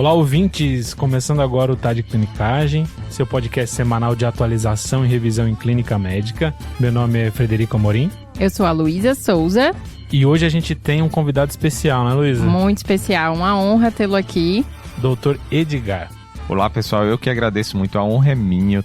Olá, ouvintes! Começando agora o Tá de Clinicagem, seu podcast semanal de atualização e revisão em clínica médica. Meu nome é Frederico Amorim. Eu sou a Luísa Souza. E hoje a gente tem um convidado especial, né, Luísa? Muito especial, uma honra tê-lo aqui. Dr. Edgar. Olá, pessoal, eu que agradeço muito, a honra é minha,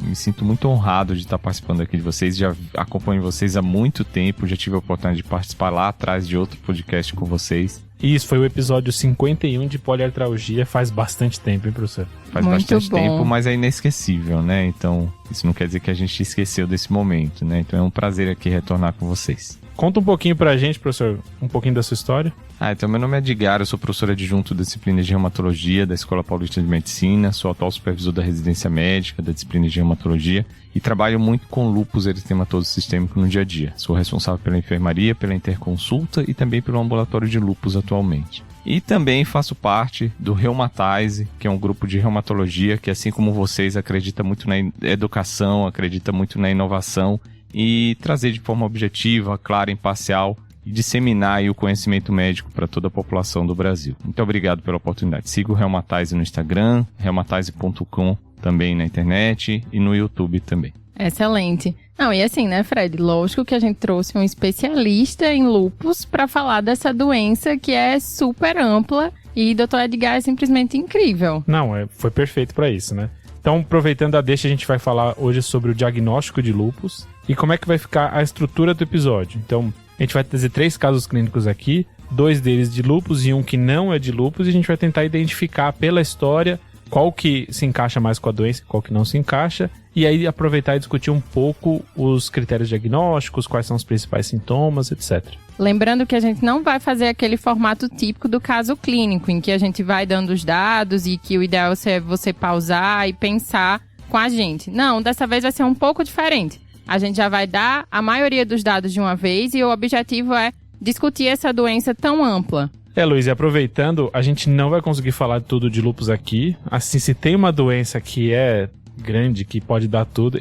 me sinto muito honrado de estar participando aqui de vocês, já acompanho vocês há muito tempo, já tive a oportunidade de participar lá atrás de outro podcast com vocês. Isso, foi o episódio 51 de poliartralgia, faz bastante tempo, hein, professor? Faz muito bastante tempo, mas é inesquecível, né? Então, isso não quer dizer que a gente esqueceu desse momento, né? Então é um prazer aqui retornar com vocês. Conta um pouquinho pra gente, professor, um pouquinho da sua história. Então meu nome é Edgar, eu sou professor adjunto da disciplina de reumatologia da Escola Paulista de Medicina, sou atual supervisor da residência médica da disciplina de reumatologia e trabalho muito com lúpus eritematoso sistêmico no dia a dia. Sou responsável pela enfermaria, pela interconsulta e também pelo ambulatório de lúpus atualmente. E também faço parte do Reumatize, que é um grupo de reumatologia que, assim como vocês, acredita muito na educação, acredita muito na inovação e trazer de forma objetiva, clara, imparcial e disseminar aí o conhecimento médico para toda a população do Brasil. Muito obrigado pela oportunidade. Siga o Reumatize no Instagram, reumatize.com também na internet e no YouTube também. Excelente. Não, e assim, né, Fred? Lógico que a gente trouxe um especialista em lúpus para falar dessa doença que é super ampla e Dr. Edgar é simplesmente incrível. Não, foi perfeito para isso, né? Então, aproveitando a deixa, a gente vai falar hoje sobre o diagnóstico de lúpus e como é que vai ficar a estrutura do episódio. Então, a gente vai trazer 3 casos clínicos aqui, 2 deles de lúpus e um que não é de lúpus, e a gente vai tentar identificar pela história qual que se encaixa mais com a doença e qual que não se encaixa, e aí aproveitar e discutir um pouco os critérios diagnósticos, quais são os principais sintomas, etc. Lembrando que a gente não vai fazer aquele formato típico do caso clínico, em que a gente vai dando os dados e que o ideal é você pausar e pensar com a gente. Não, dessa vez vai ser um pouco diferente. A gente já vai dar a maioria dos dados de uma vez e o objetivo é discutir essa doença tão ampla. Luiz, e aproveitando, a gente não vai conseguir falar tudo de lúpus aqui. Assim, se tem uma doença que é grande, que pode dar tudo,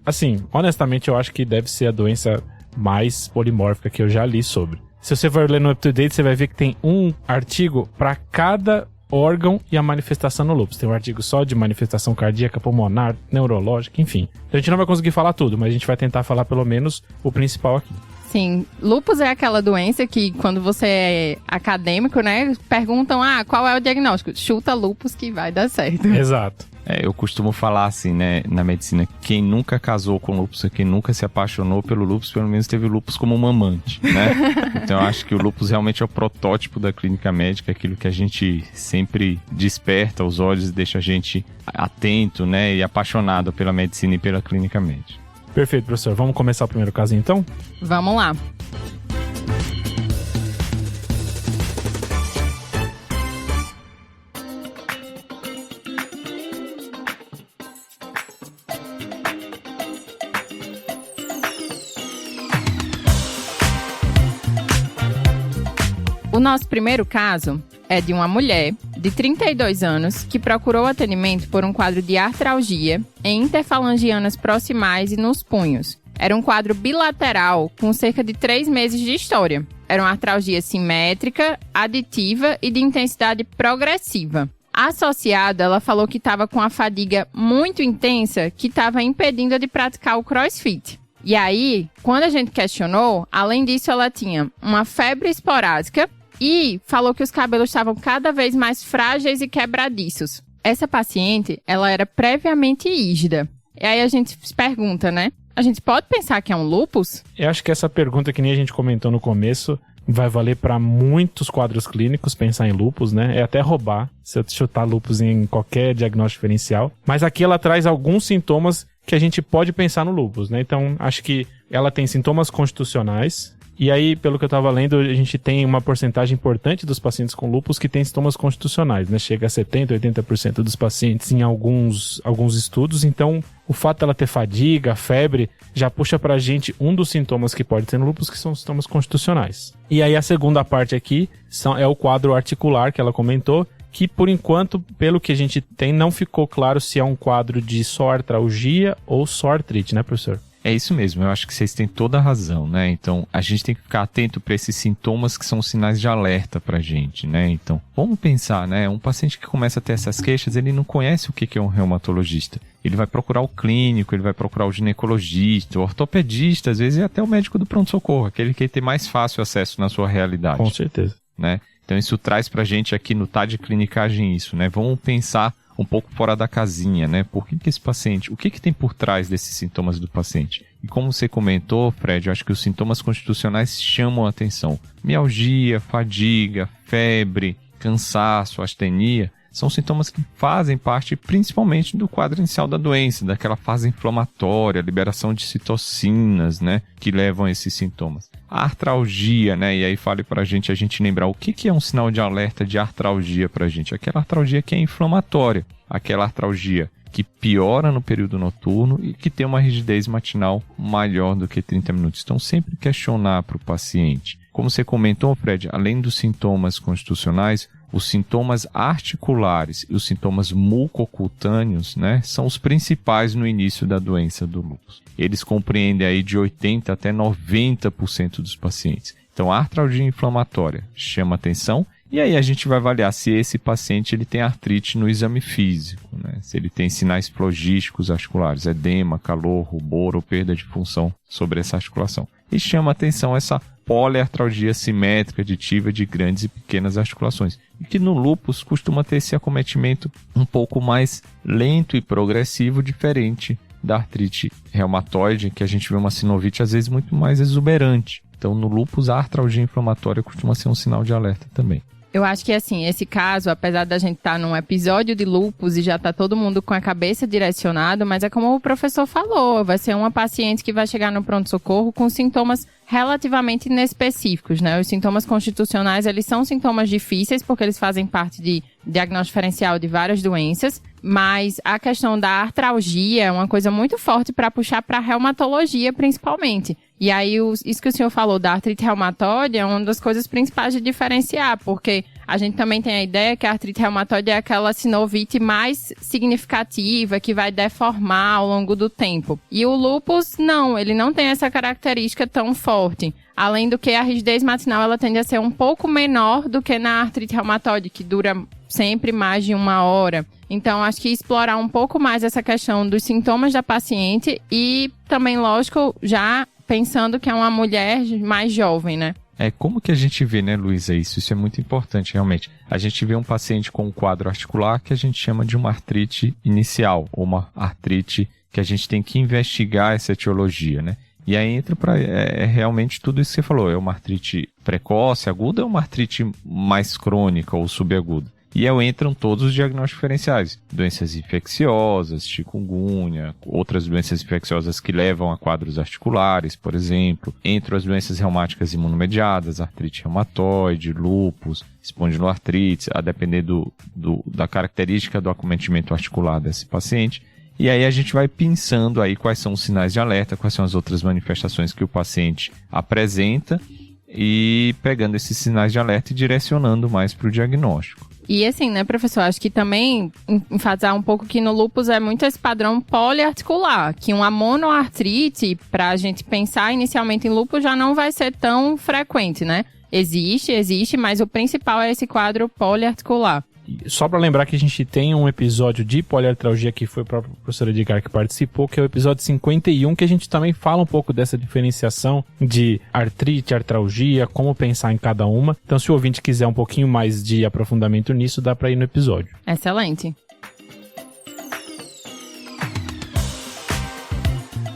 assim, honestamente, eu acho que deve ser a doença mais polimórfica que eu já li sobre. Se você for ler no UpToDate, você vai ver que tem um artigo para cada órgão e a manifestação no lúpus. Tem um artigo só de manifestação cardíaca, pulmonar, neurológica, enfim. Então a gente não vai conseguir falar tudo, mas a gente vai tentar falar pelo menos o principal aqui. Sim, lúpus é aquela doença que quando você é acadêmico, né, perguntam, qual é o diagnóstico? Chuta lúpus que vai dar certo. Exato. Eu costumo falar assim, né, na medicina, quem nunca casou com lúpus, quem nunca se apaixonou pelo lúpus, pelo menos teve o lúpus como uma amante, né? Então eu acho que o lúpus realmente é o protótipo da clínica médica, aquilo que a gente sempre desperta os olhos e deixa a gente atento, né, e apaixonado pela medicina e pela clínica médica. Perfeito, professor. Vamos começar o primeiro caso então? Vamos lá. O nosso primeiro caso é de uma mulher de 32 anos que procurou atendimento por um quadro de artralgia em interfalangianas proximais e nos punhos. Era um quadro bilateral com cerca de 3 meses de história. Era uma artralgia simétrica, aditiva e de intensidade progressiva. Associada, ela falou que estava com a fadiga muito intensa que estava impedindo de praticar o crossfit. E aí, quando a gente questionou, além disso, ela tinha uma febre esporádica e falou que os cabelos estavam cada vez mais frágeis e quebradiços. Essa paciente, ela era previamente ígida. E aí a gente se pergunta, né? A gente pode pensar que é um lúpus? Eu acho que essa pergunta, que nem a gente comentou no começo, vai valer para muitos quadros clínicos pensar em lúpus, né? É até roubar se eu chutar lúpus em qualquer diagnóstico diferencial. Mas aqui ela traz alguns sintomas que a gente pode pensar no lúpus, né? Então, acho que ela tem sintomas constitucionais. E aí, pelo que eu estava lendo, a gente tem uma porcentagem importante dos pacientes com lúpus que tem sintomas constitucionais, né? Chega a 70%, 80% dos pacientes em alguns estudos. Então, o fato dela ter fadiga, febre, já puxa pra gente um dos sintomas que pode ter no lúpus, que são os sintomas constitucionais. E aí, a segunda parte aqui é o quadro articular que ela comentou, que por enquanto, pelo que a gente tem, não ficou claro se é um quadro de só artralgia ou só artrite, né, professor? É isso mesmo, eu acho que vocês têm toda a razão, né? Então, a gente tem que ficar atento para esses sintomas que são sinais de alerta pra gente, né? Então, vamos pensar, né? Um paciente que começa a ter essas queixas, ele não conhece o que é um reumatologista. Ele vai procurar o clínico, ele vai procurar o ginecologista, o ortopedista, às vezes e até o médico do pronto-socorro, aquele que tem mais fácil acesso na sua realidade. Com certeza. Né? Então, isso traz pra gente aqui no Tá de Clinicagem isso, né? Vamos pensar um pouco fora da casinha, né? Por que esse paciente, o que tem por trás desses sintomas do paciente? E como você comentou, Fred, eu acho que os sintomas constitucionais chamam a atenção. Mialgia, fadiga, febre, cansaço, astenia, são sintomas que fazem parte principalmente do quadro inicial da doença, daquela fase inflamatória, liberação de citocinas, né? Que levam a esses sintomas. A artralgia, né? E aí fale pra gente, a gente lembrar o que é um sinal de alerta de artralgia pra gente. Aquela artralgia que é inflamatória, aquela artralgia que piora no período noturno e que tem uma rigidez matinal maior do que 30 minutos. Então, sempre questionar para o paciente. Como você comentou, Fred, além dos sintomas constitucionais, os sintomas articulares e os sintomas mucocutâneos, né, são os principais no início da doença do lúpus. Eles compreendem aí de 80% até 90% dos pacientes. Então, a artralgia inflamatória chama atenção. E aí a gente vai avaliar se esse paciente ele tem artrite no exame físico, né? Se ele tem sinais flogísticos articulares, edema, calor, rubor ou perda de função sobre essa articulação. E chama atenção essa poliartralgia simétrica aditiva de grandes e pequenas articulações. E que no lúpus costuma ter esse acometimento um pouco mais lento e progressivo, diferente da artrite reumatoide, que a gente vê uma sinovite às vezes muito mais exuberante. Então no lúpus a artralgia inflamatória costuma ser um sinal de alerta também. Eu acho que, assim, esse caso, apesar da gente estar num episódio de lúpus e já tá todo mundo com a cabeça direcionada, mas é como o professor falou, vai ser uma paciente que vai chegar no pronto-socorro com sintomas relativamente inespecíficos, né? Os sintomas constitucionais, eles são sintomas difíceis, porque eles fazem parte de diagnóstico diferencial de várias doenças, mas a questão da artralgia é uma coisa muito forte para puxar para a reumatologia, principalmente. E aí, isso que o senhor falou da artrite reumatoide é uma das coisas principais de diferenciar, porque a gente também tem a ideia que a artrite reumatoide é aquela sinovite mais significativa, que vai deformar ao longo do tempo. E o lúpus, não, ele não tem essa característica tão forte. Além do que a rigidez matinal, ela tende a ser um pouco menor do que na artrite reumatoide, que dura sempre mais de 1 hora. Então, acho que explorar um pouco mais essa questão dos sintomas da paciente e também, lógico, já pensando que é uma mulher mais jovem, né? Como que a gente vê, né, Luísa, isso? Isso é muito importante, realmente. A gente vê um paciente com um quadro articular que a gente chama de uma artrite inicial, ou uma artrite que a gente tem que investigar essa etiologia, né? E aí entra realmente tudo isso que você falou. É uma artrite precoce, aguda, ou uma artrite mais crônica ou subaguda? E aí entram todos os diagnósticos diferenciais. Doenças infecciosas, chikungunya, outras doenças infecciosas que levam a quadros articulares, por exemplo. Entram as doenças reumáticas imunomediadas, artrite reumatoide, lúpus, espondiloartrite, a depender da característica do acometimento articular desse paciente. E aí a gente vai pensando aí quais são os sinais de alerta, quais são as outras manifestações que o paciente apresenta e pegando esses sinais de alerta e direcionando mais para o diagnóstico. E assim, né, professor, acho que também enfatizar um pouco que no lúpus é muito esse padrão poliarticular, que uma monoartrite, para a gente pensar inicialmente em lúpus, já não vai ser tão frequente, né? Existe, mas o principal é esse quadro poliarticular. Só para lembrar que a gente tem um episódio de poliartralgia que foi a própria professora Edgar que participou, que é o episódio 51, que a gente também fala um pouco dessa diferenciação de artrite, artralgia, como pensar em cada uma. Então, se o ouvinte quiser um pouquinho mais de aprofundamento nisso, dá para ir no episódio. Excelente.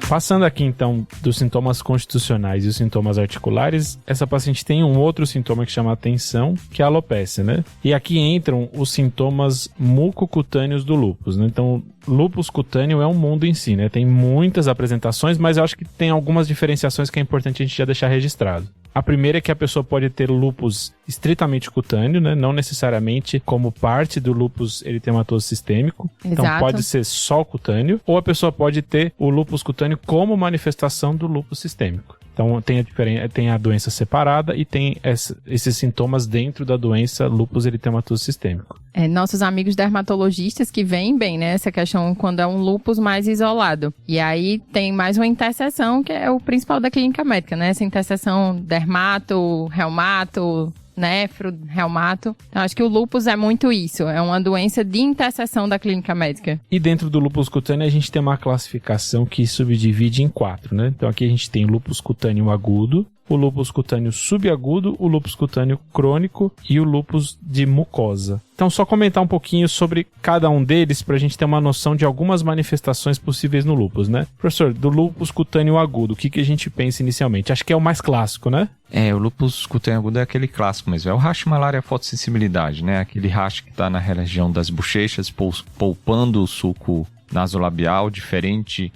Passando aqui, então, dos sintomas constitucionais e os sintomas articulares, essa paciente tem um outro sintoma que chama a atenção, que é a alopecia, né? E aqui entram os sintomas mucocutâneos do lúpus, né? Então, lúpus cutâneo é um mundo em si, né? Tem muitas apresentações, mas eu acho que tem algumas diferenciações que é importante a gente já deixar registrado. A primeira é que a pessoa pode ter lúpus estritamente cutâneo, né? Não necessariamente como parte do lúpus eritematoso sistêmico. Exato. Então pode ser só cutâneo, ou a pessoa pode ter o lúpus cutâneo como manifestação do lúpus sistêmico. Então tem a doença separada e tem esses sintomas dentro da doença lúpus eritematoso sistêmico. nossos amigos dermatologistas que veem bem, né? Essa questão quando é um lúpus mais isolado. E aí tem mais uma interseção que é o principal da clínica médica, né? Essa interseção dermato, reumato, nefro, reumato. Então, acho que o lúpus é muito isso. É uma doença de interseção da clínica médica. E dentro do lúpus cutâneo, a gente tem uma classificação que subdivide em 4, né? Então, aqui a gente tem o lúpus cutâneo agudo, o lúpus cutâneo subagudo, o lúpus cutâneo crônico e o lúpus de mucosa. Então, só comentar um pouquinho sobre cada um deles para a gente ter uma noção de algumas manifestações possíveis no lúpus, né? Professor, do lúpus cutâneo agudo, o que a gente pensa inicialmente? Acho que é o mais clássico, né? O lúpus cutâneo agudo é aquele clássico mesmo. É o rash malária fotossensibilidade, né? Aquele rash que está na região das bochechas, poupando o suco nasolabial, diferente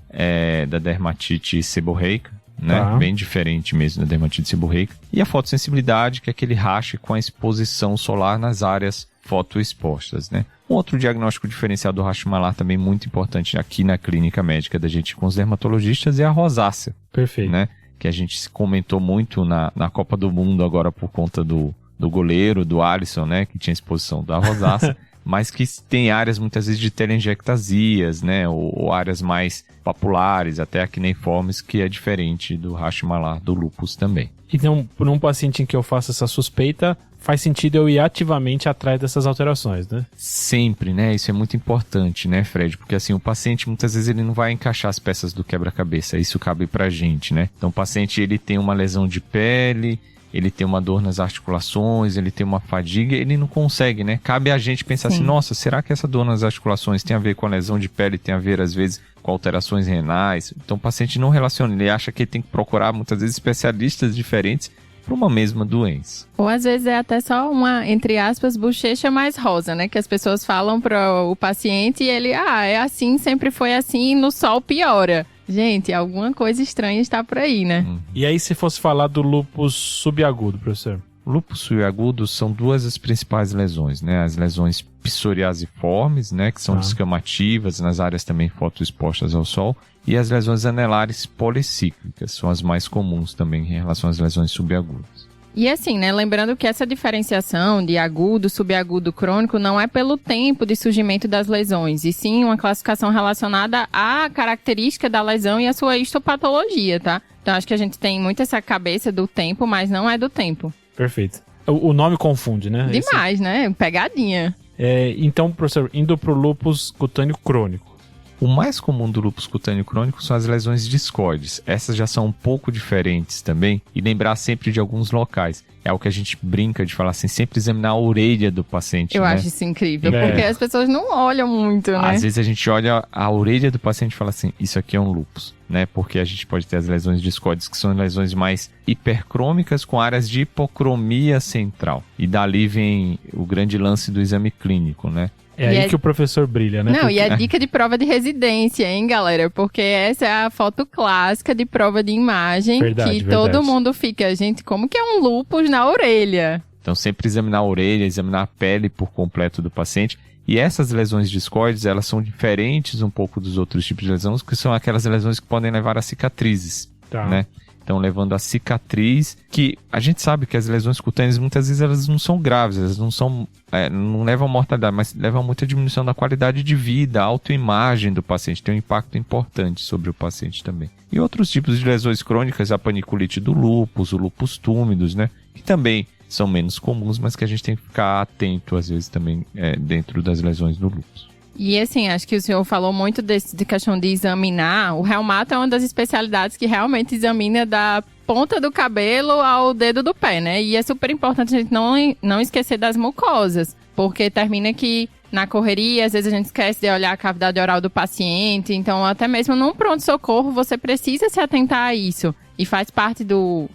da dermatite seborreica. Né? Tá. Bem diferente mesmo da dermatite seborreica. E a fotossensibilidade, que é aquele rash com a exposição solar nas áreas fotoexpostas, né? Um outro diagnóstico diferencial do rash malar também muito importante aqui na clínica médica da gente com os dermatologistas é a rosácea. Perfeito. Né? Que a gente comentou muito na Copa do Mundo agora por conta do goleiro, do Alisson, né? Que tinha exposição da rosácea. Mas que tem áreas muitas vezes de telangiectasias, né? Ou áreas mais papulares, até acneiformes, que é diferente do rash malar do lúpus também. Então, por um paciente em que eu faço essa suspeita, faz sentido eu ir ativamente atrás dessas alterações, né? Sempre, né? Isso é muito importante, né, Fred? Porque assim, o paciente muitas vezes ele não vai encaixar as peças do quebra-cabeça, isso cabe pra gente, né? Então o paciente ele tem uma lesão de pele, ele tem uma dor nas articulações, ele tem uma fadiga, ele não consegue, né? Cabe a gente pensar assim, nossa, será que essa dor nas articulações tem a ver com a lesão de pele, tem a ver às vezes com alterações renais? Então o paciente não relaciona, ele acha que ele tem que procurar muitas vezes especialistas diferentes para uma mesma doença. Ou às vezes é até só uma, entre aspas, bochecha mais rosa, né? Que as pessoas falam para o paciente e ele, é assim, sempre foi assim, e no sol piora. Gente, alguma coisa estranha está por aí, né? E aí, se fosse falar do lúpus subagudo, professor? O lúpus subagudo são duas as principais lesões, né? As lesões psoriasiformes, né? Que são descamativas nas áreas também fotoexpostas ao sol. E as lesões anelares policíclicas, são as mais comuns também em relação às lesões subagudas. E assim, né, lembrando que essa diferenciação de agudo, subagudo, crônico não é pelo tempo de surgimento das lesões, e sim uma classificação relacionada à característica da lesão e à sua histopatologia, tá? Então acho que a gente tem muito essa cabeça do tempo, mas não é do tempo. Perfeito. O nome confunde, né? Demais, né? Pegadinha. Então, professor, indo pro lúpus cutâneo crônico. O mais comum do lúpus cutâneo crônico são as lesões discoides. Essas já são um pouco diferentes também, e lembrar sempre de alguns locais. É o que a gente brinca de falar assim, sempre examinar a orelha do paciente. Eu né? acho isso incrível, porque as pessoas não olham muito, né? Às vezes a gente olha a orelha do paciente e fala assim, isso aqui é um lúpus, né? Porque a gente pode ter as lesões discoides, que são lesões mais hipercrômicas com áreas de hipocromia central. E dali vem o grande lance do exame clínico, né? É aí que o professor brilha, né? Não, e é dica de prova de residência, hein, galera? Porque essa é a foto clássica de prova de imagem que todo mundo fica, gente, como que é um lúpus na orelha? Então, sempre examinar a orelha, examinar a pele por completo do paciente. E essas lesões discoides, elas são diferentes um pouco dos outros tipos de lesões, que são aquelas lesões que podem levar a cicatrizes, né? Então, levando a cicatriz, que a gente sabe que as lesões cutâneas, muitas vezes, elas não são graves, elas não levam a mortalidade, mas levam a muita diminuição da qualidade de vida, a autoimagem do paciente, tem um impacto importante sobre o paciente também. E outros tipos de lesões crônicas, a paniculite do lúpus, o lúpus túmidos, né? Que também são menos comuns, mas que a gente tem que ficar atento, às vezes, também dentro das lesões do lúpus. E assim, acho que o senhor falou muito de questão de examinar. O reumato é uma das especialidades que realmente examina da ponta do cabelo ao dedo do pé, né? E é super importante a gente não esquecer das mucosas, porque termina que na correria, às vezes a gente esquece de olhar a cavidade oral do paciente. Então, até mesmo num pronto-socorro, você precisa se atentar a isso. E faz parte do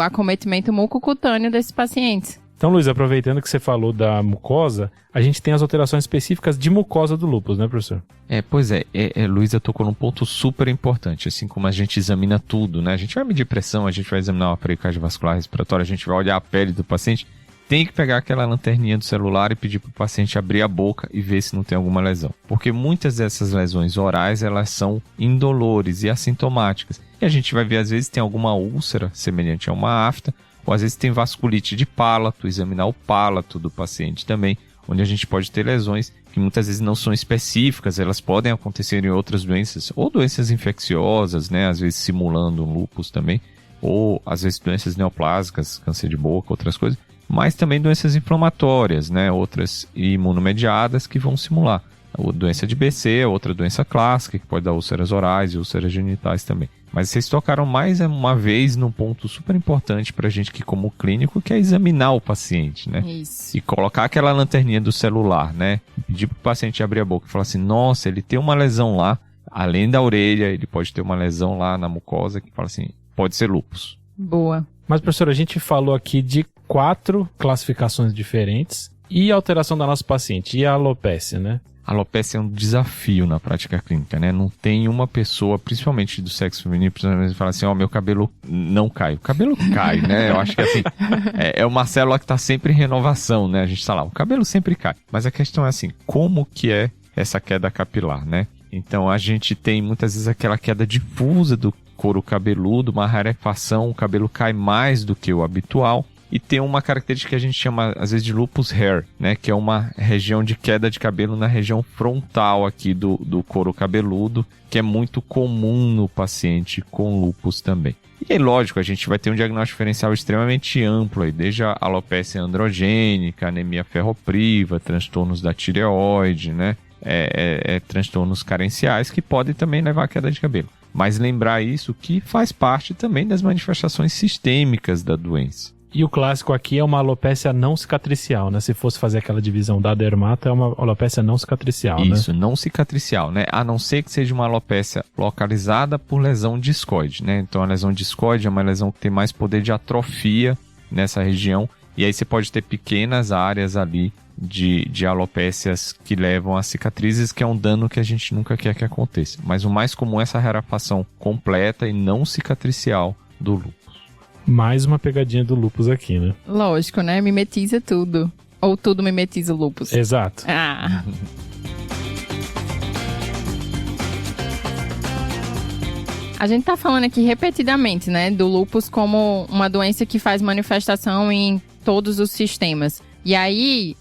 acometimento mucocutâneo desses pacientes. Então, Luiz, aproveitando que você falou da mucosa, a gente tem as alterações específicas de mucosa do lúpus, né, professor? Pois é, Luísa tocou num ponto super importante, assim como a gente examina tudo, né? A gente vai medir pressão, a gente vai examinar o aparelho cardiovascular respiratório, a gente vai olhar a pele do paciente, tem que pegar aquela lanterninha do celular e pedir para o paciente abrir a boca e ver se não tem alguma lesão. Porque muitas dessas lesões orais, elas são indolores e assintomáticas. E a gente vai ver, às vezes, tem alguma úlcera semelhante a uma afta, ou às vezes tem vasculite de palato, examinar o palato do paciente também, onde a gente pode ter lesões que muitas vezes não são específicas, elas podem acontecer em outras doenças, ou doenças infecciosas, né, às vezes simulando um lúpus também, ou às vezes doenças neoplásicas, câncer de boca, outras coisas, mas também doenças inflamatórias, né, outras imunomediadas que vão simular. A doença de BC, outra doença clássica, que pode dar úlceras orais e úlceras genitais também. Mas vocês tocaram mais uma vez num ponto super importante pra gente que como clínico, que é examinar o paciente, né? Isso. E colocar aquela lanterninha do celular, né? Pedir pro paciente abrir a boca e falar assim, nossa, ele tem uma lesão lá, além da orelha, ele pode ter uma lesão lá na mucosa, que fala assim, pode ser lúpus. Boa. Mas, professor, a gente falou aqui de 4 classificações diferentes e a alteração da nossa paciente, e a alopécia, né? A alopécia é um desafio na prática clínica, né? Não tem uma pessoa, principalmente do sexo feminino, que fala assim, meu cabelo não cai. O cabelo cai, né? Eu acho que assim, é uma célula que está sempre em renovação, né? A gente está lá, o cabelo sempre cai. Mas a questão é assim, como que é essa queda capilar, né? Então a gente tem muitas vezes aquela queda difusa do couro cabeludo, uma rarefação, o cabelo cai mais do que o habitual. E tem uma característica que a gente chama, às vezes, de lupus hair, né? Que é uma região de queda de cabelo na região frontal aqui do couro cabeludo, que é muito comum no paciente com lupus também. E aí, lógico, a gente vai ter um diagnóstico diferencial extremamente amplo, aí, desde a alopécia androgênica, anemia ferropriva, transtornos da tireoide, né? Transtornos carenciais que podem também levar à queda de cabelo. Mas lembrar isso que faz parte também das manifestações sistêmicas da doença. E o clássico aqui é uma alopécia não cicatricial, né? Se fosse fazer aquela divisão da dermata, é uma alopécia não cicatricial, né? Isso, não cicatricial, né? A não ser que seja uma alopécia localizada por lesão discoide, né? Então a lesão discoide é uma lesão que tem mais poder de atrofia nessa região. E aí você pode ter pequenas áreas ali de alopécias que levam a cicatrizes, que é um dano que a gente nunca quer que aconteça. Mas o mais comum é essa rarefação completa e não cicatricial do lúpus. Mais uma pegadinha do lúpus aqui, né? Lógico, né? Mimetiza tudo. Ou tudo mimetiza o lúpus. Exato. Ah. A gente tá falando aqui repetidamente, né? Do lúpus como uma doença que faz manifestação em todos os sistemas. E aí,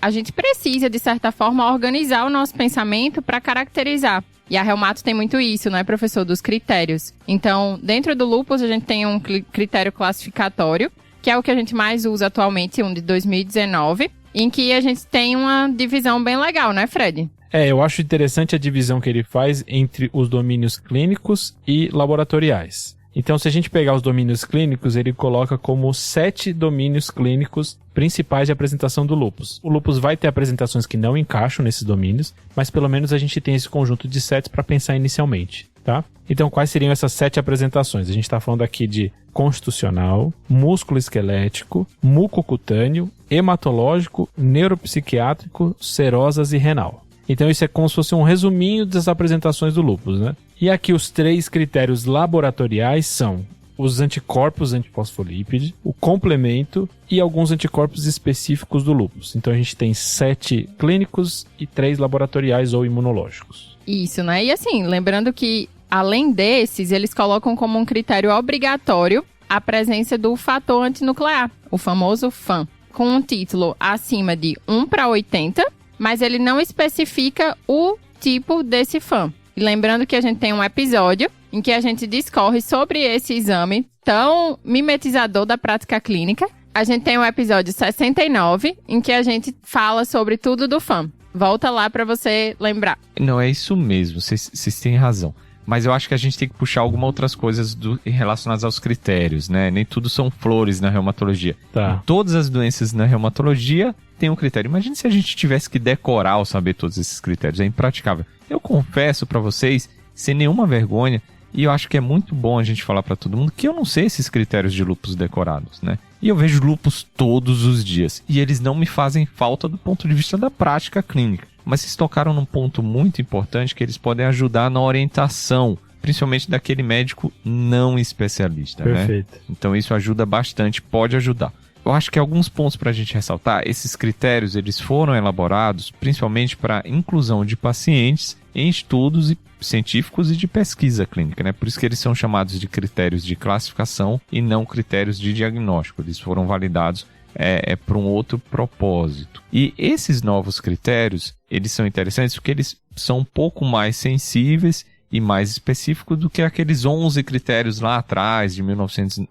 a gente precisa, de certa forma, organizar o nosso pensamento para caracterizar. E a reumato tem muito isso, né, professor, dos critérios. Então, dentro do lúpus, a gente tem um critério classificatório, que é o que a gente mais usa atualmente, um de 2019, em que a gente tem uma divisão bem legal, né, Fred? Eu acho interessante a divisão que ele faz entre os domínios clínicos e laboratoriais. Então, se a gente pegar os domínios clínicos, ele coloca como 7 domínios clínicos principais de apresentação do lúpus. O lúpus vai ter apresentações que não encaixam nesses domínios, mas pelo menos a gente tem esse conjunto de 7 para pensar inicialmente, tá? Então, quais seriam essas 7 apresentações? A gente está falando aqui de constitucional, músculo-esquelético, mucocutâneo, hematológico, neuropsiquiátrico, serosas e renal. Então isso é como se fosse um resuminho das apresentações do lúpus, né? E aqui os 3 critérios laboratoriais são os anticorpos antifosfolípide, o complemento e alguns anticorpos específicos do lúpus. Então a gente tem 7 clínicos e 3 laboratoriais ou imunológicos. Isso, né? E assim, lembrando que além desses, eles colocam como um critério obrigatório a presença do fator antinuclear, o famoso FAN, com um título acima de 1/80, mas ele não especifica o tipo desse FAN. E lembrando que a gente tem um episódio em que a gente discorre sobre esse exame tão mimetizador da prática clínica. A gente tem o episódio 69, em que a gente fala sobre tudo do FAN. Volta lá para você lembrar. Não, é isso mesmo, vocês têm razão. Mas eu acho que a gente tem que puxar algumas outras coisas relacionadas aos critérios, né? Nem tudo são flores na reumatologia. Tá. Em todas as doenças na reumatologia tem um critério. Imagina se a gente tivesse que decorar ou saber todos esses critérios. É impraticável. Eu confesso para vocês, sem nenhuma vergonha, e eu acho que é muito bom a gente falar para todo mundo que eu não sei esses critérios de lúpus decorados, né? E eu vejo lúpus todos os dias. E eles não me fazem falta do ponto de vista da prática clínica. Mas vocês tocaram num ponto muito importante que eles podem ajudar na orientação, principalmente daquele médico não especialista, Perfeito. Né? Então isso ajuda bastante, pode ajudar. Eu acho que alguns pontos para a gente ressaltar, esses critérios eles foram elaborados principalmente para inclusão de pacientes em estudos científicos e de pesquisa clínica, né? Por isso que eles são chamados de critérios de classificação e não critérios de diagnóstico. Eles foram validados é para um outro propósito. E esses novos critérios, eles são interessantes porque eles são um pouco mais sensíveis e mais específicos do que aqueles 11 critérios lá atrás,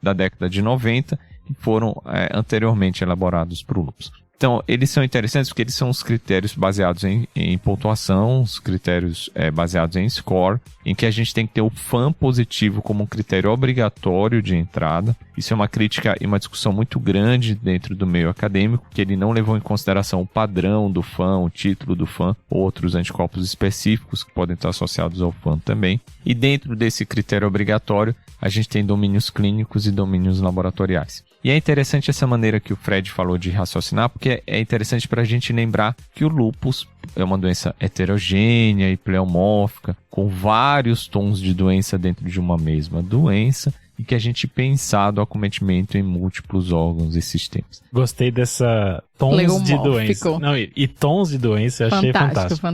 da década de 90, que foram anteriormente elaborados para o lúpus. Então, eles são interessantes porque eles são os critérios baseados em pontuação, os critérios baseados em score, em que a gente tem que ter o FAM positivo como um critério obrigatório de entrada. Isso é uma crítica e uma discussão muito grande dentro do meio acadêmico, que ele não levou em consideração o padrão do FAM, o título do FAM, outros anticorpos específicos que podem estar associados ao FAM também. E dentro desse critério obrigatório, a gente tem domínios clínicos e domínios laboratoriais. E é interessante essa maneira que o Fred falou de raciocinar, porque é interessante para a gente lembrar que o lúpus é uma doença heterogênea e pleomórfica, com vários tons de doença dentro de uma mesma doença, e que a gente pensar do acometimento em múltiplos órgãos e sistemas. Gostei dessa tons de doença. Não, e tons de doença eu achei fantástico.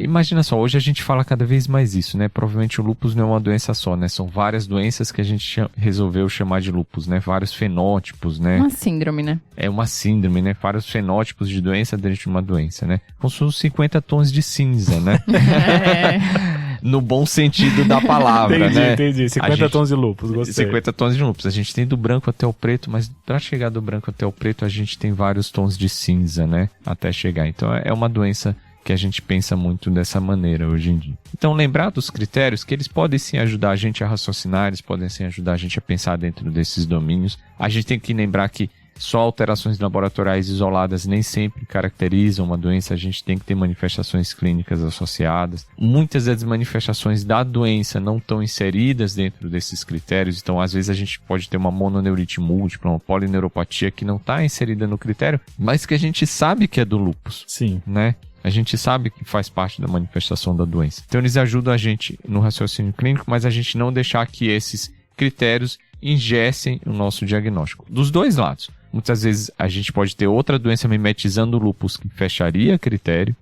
Imagina só, hoje a gente fala cada vez mais isso, né? Provavelmente o lúpus não é uma doença só, né? São várias doenças que a gente resolveu chamar de lúpus, né? Vários fenótipos, né? Uma síndrome, né? É uma síndrome, né? Vários fenótipos de doença dentro de uma doença, né? Como se fossem 50 tons de cinza, né? No bom sentido da palavra, né? Entendi. 50 tons de lúpus, gostei. 50 tons de lúpus. A gente tem do branco até o preto, mas para chegar do branco até o preto, a gente tem vários tons de cinza, né? Até chegar. Então, é uma doença que a gente pensa muito dessa maneira hoje em dia. Então, lembrar dos critérios, que eles podem sim ajudar a gente a raciocinar, eles podem sim ajudar a gente a pensar dentro desses domínios. A gente tem que lembrar que só alterações laboratoriais isoladas nem sempre caracterizam uma doença, a gente tem que ter manifestações clínicas associadas. Muitas das manifestações da doença não estão inseridas dentro desses critérios, então às vezes a gente pode ter uma mononeurite múltipla, uma polineuropatia que não está inserida no critério, mas que a gente sabe que é do lúpus. Sim. Né? A gente sabe que faz parte da manifestação da doença. Então eles ajudam a gente no raciocínio clínico, mas a gente não deixar que esses critérios ingessem o nosso diagnóstico. Dos dois lados. Muitas vezes a gente pode ter outra doença mimetizando o lúpus que fecharia critério,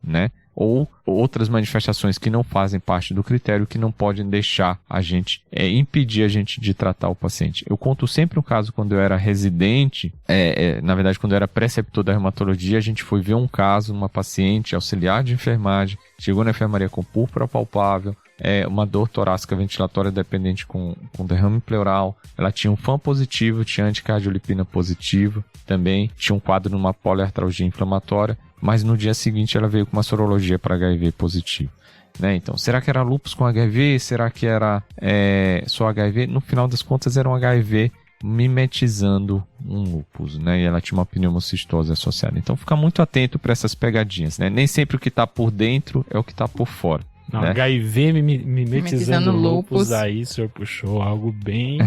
né? Ou outras manifestações que não fazem parte do critério, que não podem deixar a gente, impedir a gente de tratar o paciente. Eu conto sempre um caso quando eu era residente, na verdade quando eu era preceptor da reumatologia, a gente foi ver um caso, uma paciente auxiliar de enfermagem, chegou na enfermaria com púrpura palpável, uma dor torácica ventilatória dependente com derrame pleural, ela tinha um FAM positivo, tinha anticardiolipina positivo, também tinha um quadro numa poliartralgia inflamatória, mas no dia seguinte ela veio com uma sorologia para HIV positivo. Né? Então, será que era lúpus com HIV? Será que era só HIV? No final das contas era um HIV mimetizando um lúpus, né? E ela tinha uma pneumocistose associada. Então, fica muito atento para essas pegadinhas, né? Nem sempre o que está por dentro é o que está por fora. Não, né? HIV mimetizando lúpus, aí o senhor puxou algo bem...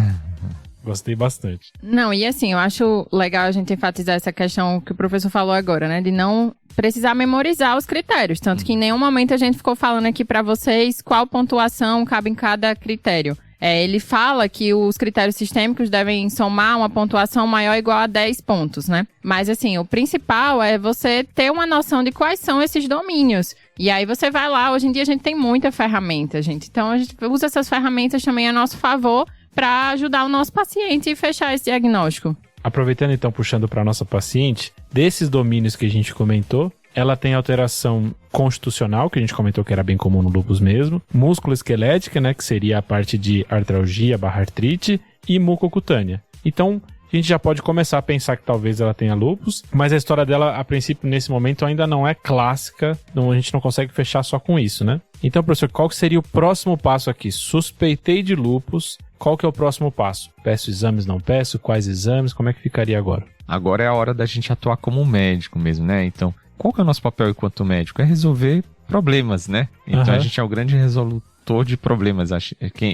Gostei bastante. Não, e assim, eu acho legal a gente enfatizar essa questão que o professor falou agora, né? De não precisar memorizar os critérios. Tanto que em nenhum momento a gente ficou falando aqui pra vocês qual pontuação cabe em cada critério. Ele fala que os critérios sistêmicos devem somar uma pontuação maior ou igual a 10 pontos, né? Mas assim, o principal é você ter uma noção de quais são esses domínios. E aí você vai lá, hoje em dia a gente tem muita ferramenta, gente. Então a gente usa essas ferramentas também a nosso favor para ajudar o nosso paciente e fechar esse diagnóstico. Aproveitando então, puxando para a nossa paciente, desses domínios que a gente comentou, ela tem alteração constitucional, que a gente comentou que era bem comum no lúpus mesmo, músculo-esquelética, né, que seria a parte de artralgia/artrite, e mucocutânea. Então, a gente já pode começar a pensar que talvez ela tenha lúpus, mas a história dela, a princípio, nesse momento, ainda não é clássica, então a gente não consegue fechar só com isso, né? Então, professor, qual que seria o próximo passo aqui? Suspeitei de lúpus, qual que é o próximo passo? Peço exames, não peço? Quais exames? Como é que ficaria agora? Agora é a hora da gente atuar como médico mesmo, né? Então, qual que é o nosso papel enquanto médico? É resolver problemas, né? Então, a gente é o grande resolutor de problemas.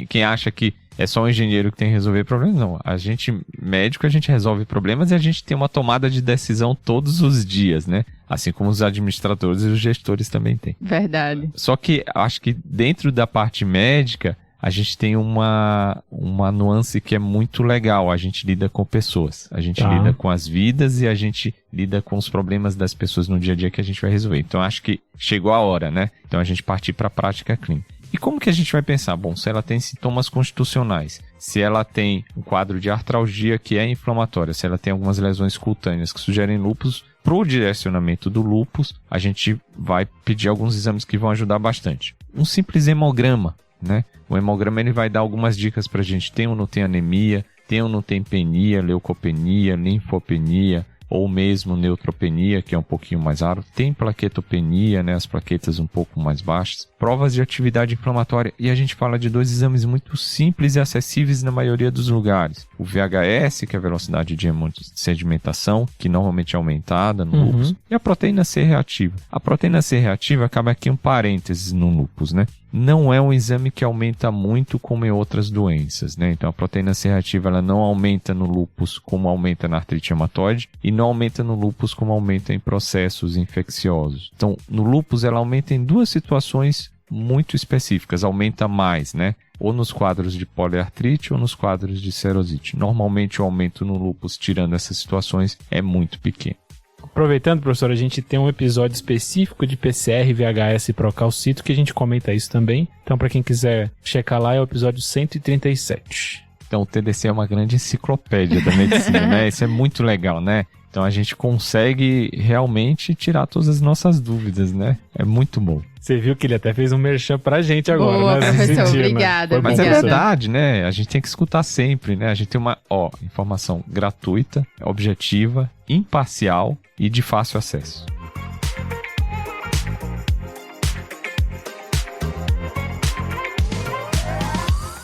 Quem acha que é só um engenheiro que tem que resolver problemas, não. A gente, médico, a gente resolve problemas e a gente tem uma tomada de decisão todos os dias, né? Assim como os administradores e os gestores também têm. Verdade. Só que acho que dentro da parte médica, a gente tem uma nuance que é muito legal. A gente lida com pessoas. A gente lida com as vidas e a gente lida com os problemas das pessoas no dia a dia que a gente vai resolver. Então, acho que chegou a hora, né? Então, a gente partir para a prática clínica. E como que a gente vai pensar? Bom, se ela tem sintomas constitucionais, se ela tem um quadro de artralgia que é inflamatória, se ela tem algumas lesões cutâneas que sugerem lúpus, para o direcionamento do lúpus, a gente vai pedir alguns exames que vão ajudar bastante. Um simples hemograma, né? O hemograma ele vai dar algumas dicas para a gente. Tem ou não tem anemia, tem ou não tem penia, leucopenia, linfopenia, ou mesmo neutropenia, que é um pouquinho mais raro. Tem plaquetopenia, né, as plaquetas um pouco mais baixas. Provas de atividade inflamatória. E a gente fala de 2 exames muito simples e acessíveis na maioria dos lugares. O VHS, que é a velocidade de sedimentação, que normalmente é aumentada no lúpus. E a proteína C reativa. A proteína C reativa, acaba aqui um parênteses no lúpus, né? Não é um exame que aumenta muito como em outras doenças, né? Então a proteína C reativa ela não aumenta no lúpus como aumenta na artrite reumatoide e não aumenta no lúpus como aumenta em processos infecciosos. Então no lúpus ela aumenta em 2 situações muito específicas, aumenta mais, né? Ou nos quadros de poliartrite ou nos quadros de serosite. Normalmente o aumento no lúpus, tirando essas situações, é muito pequeno. Aproveitando, professor, a gente tem um episódio específico de PCR, VHS e procalcito que a gente comenta isso também. Então, para quem quiser checar lá, é o episódio 137. Então, o TDC é uma grande enciclopédia da medicina, né? Isso é muito legal, né? Então, a gente consegue realmente tirar todas as nossas dúvidas, né? É muito bom. Você viu que ele até fez um merchan pra gente agora, boa, né? professor, Sentir, obrigada. Né? Mas é verdade, né? A gente tem que escutar sempre, né? A gente tem uma informação gratuita, objetiva, imparcial e de fácil acesso.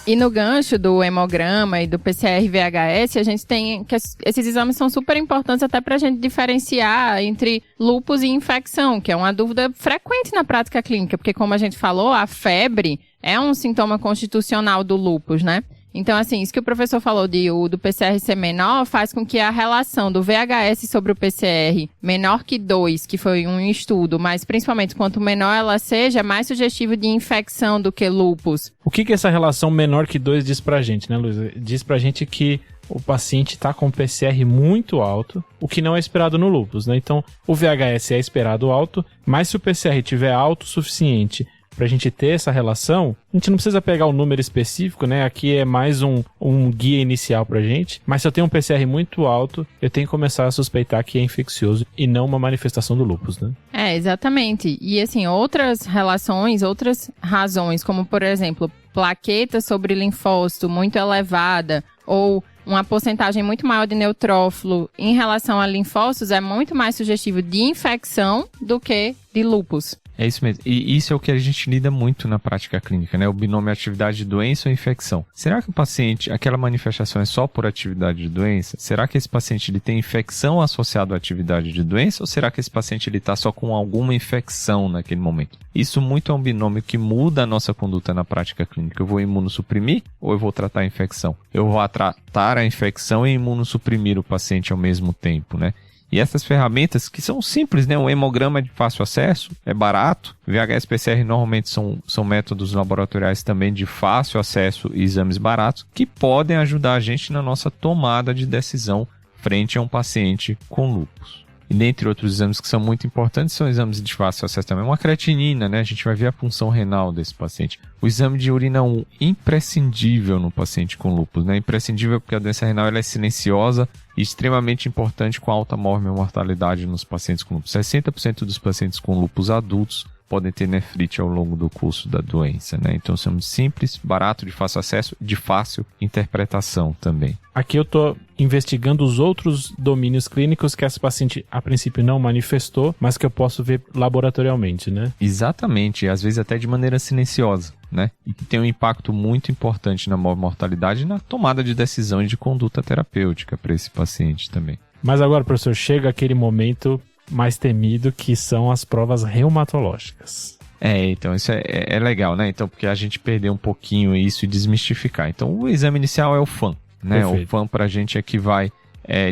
E no gancho do hemograma e do PCR-VHS, a gente tem que esses exames são super importantes até para a gente diferenciar entre lúpus e infecção, que é uma dúvida frequente na prática clínica, porque como a gente falou, a febre é um sintoma constitucional do lúpus, né? Então, assim, isso que o professor falou do PCR ser menor faz com que a relação do VHS sobre o PCR menor que 2, que foi um estudo, mas principalmente quanto menor ela seja, mais sugestivo de infecção do que lúpus. O que essa relação menor que 2 diz pra gente, né, Luísa? Diz pra gente que o paciente está com PCR muito alto, o que não é esperado no lúpus, né? Então, o VHS é esperado alto, mas se o PCR tiver alto o suficiente pra gente ter essa relação, a gente não precisa pegar o número específico, né? Aqui é mais um guia inicial pra gente. Mas se eu tenho um PCR muito alto, eu tenho que começar a suspeitar que é infeccioso e não uma manifestação do lúpus, né? É, exatamente. E assim, outras relações, outras razões, como por exemplo, plaqueta sobre linfócito muito elevada ou uma porcentagem muito maior de neutrófilo em relação a linfócitos é muito mais sugestivo de infecção do que de lúpus. É isso mesmo. E isso é o que a gente lida muito na prática clínica, né? O binômio atividade de doença ou infecção. Será que o paciente, aquela manifestação é só por atividade de doença? Será que esse paciente ele tem infecção associada à atividade de doença? Ou será que esse paciente ele está só com alguma infecção naquele momento? Isso muito é um binômio que muda a nossa conduta na prática clínica. Eu vou imunossuprimir ou eu vou tratar a infecção? Eu vou tratar a infecção e imunossuprimir o paciente ao mesmo tempo, né? E essas ferramentas que são simples, né? O hemograma é de fácil acesso, é barato. VHS PCR normalmente são métodos laboratoriais também de fácil acesso e exames baratos que podem ajudar a gente na nossa tomada de decisão frente a um paciente com lúpus. E dentre outros exames que são muito importantes, são exames de fácil acesso também. Uma creatinina, né? A gente vai ver a função renal desse paciente. O exame de urina 1, imprescindível no paciente com lúpus, né? Imprescindível porque a doença renal ela é silenciosa e extremamente importante com alta mortalidade nos pacientes com lúpus. 60% dos pacientes com lúpus adultos podem ter nefrite ao longo do curso da doença, né? Então, são simples, barato, de fácil acesso, de fácil interpretação também. Aqui eu tô investigando os outros domínios clínicos que essa paciente, a princípio, não manifestou, mas que eu posso ver laboratorialmente, né? Exatamente, e às vezes até de maneira silenciosa, né? E que tem um impacto muito importante na mortalidade e na tomada de decisão e de conduta terapêutica para esse paciente também. Mas agora, professor, chega aquele momento mais temido, que são as provas reumatológicas. Então isso é legal, né? Então, porque a gente perdeu um pouquinho isso e desmistificar. Então, o exame inicial é o FAM, né? Perfeito. O FAM pra gente é que vai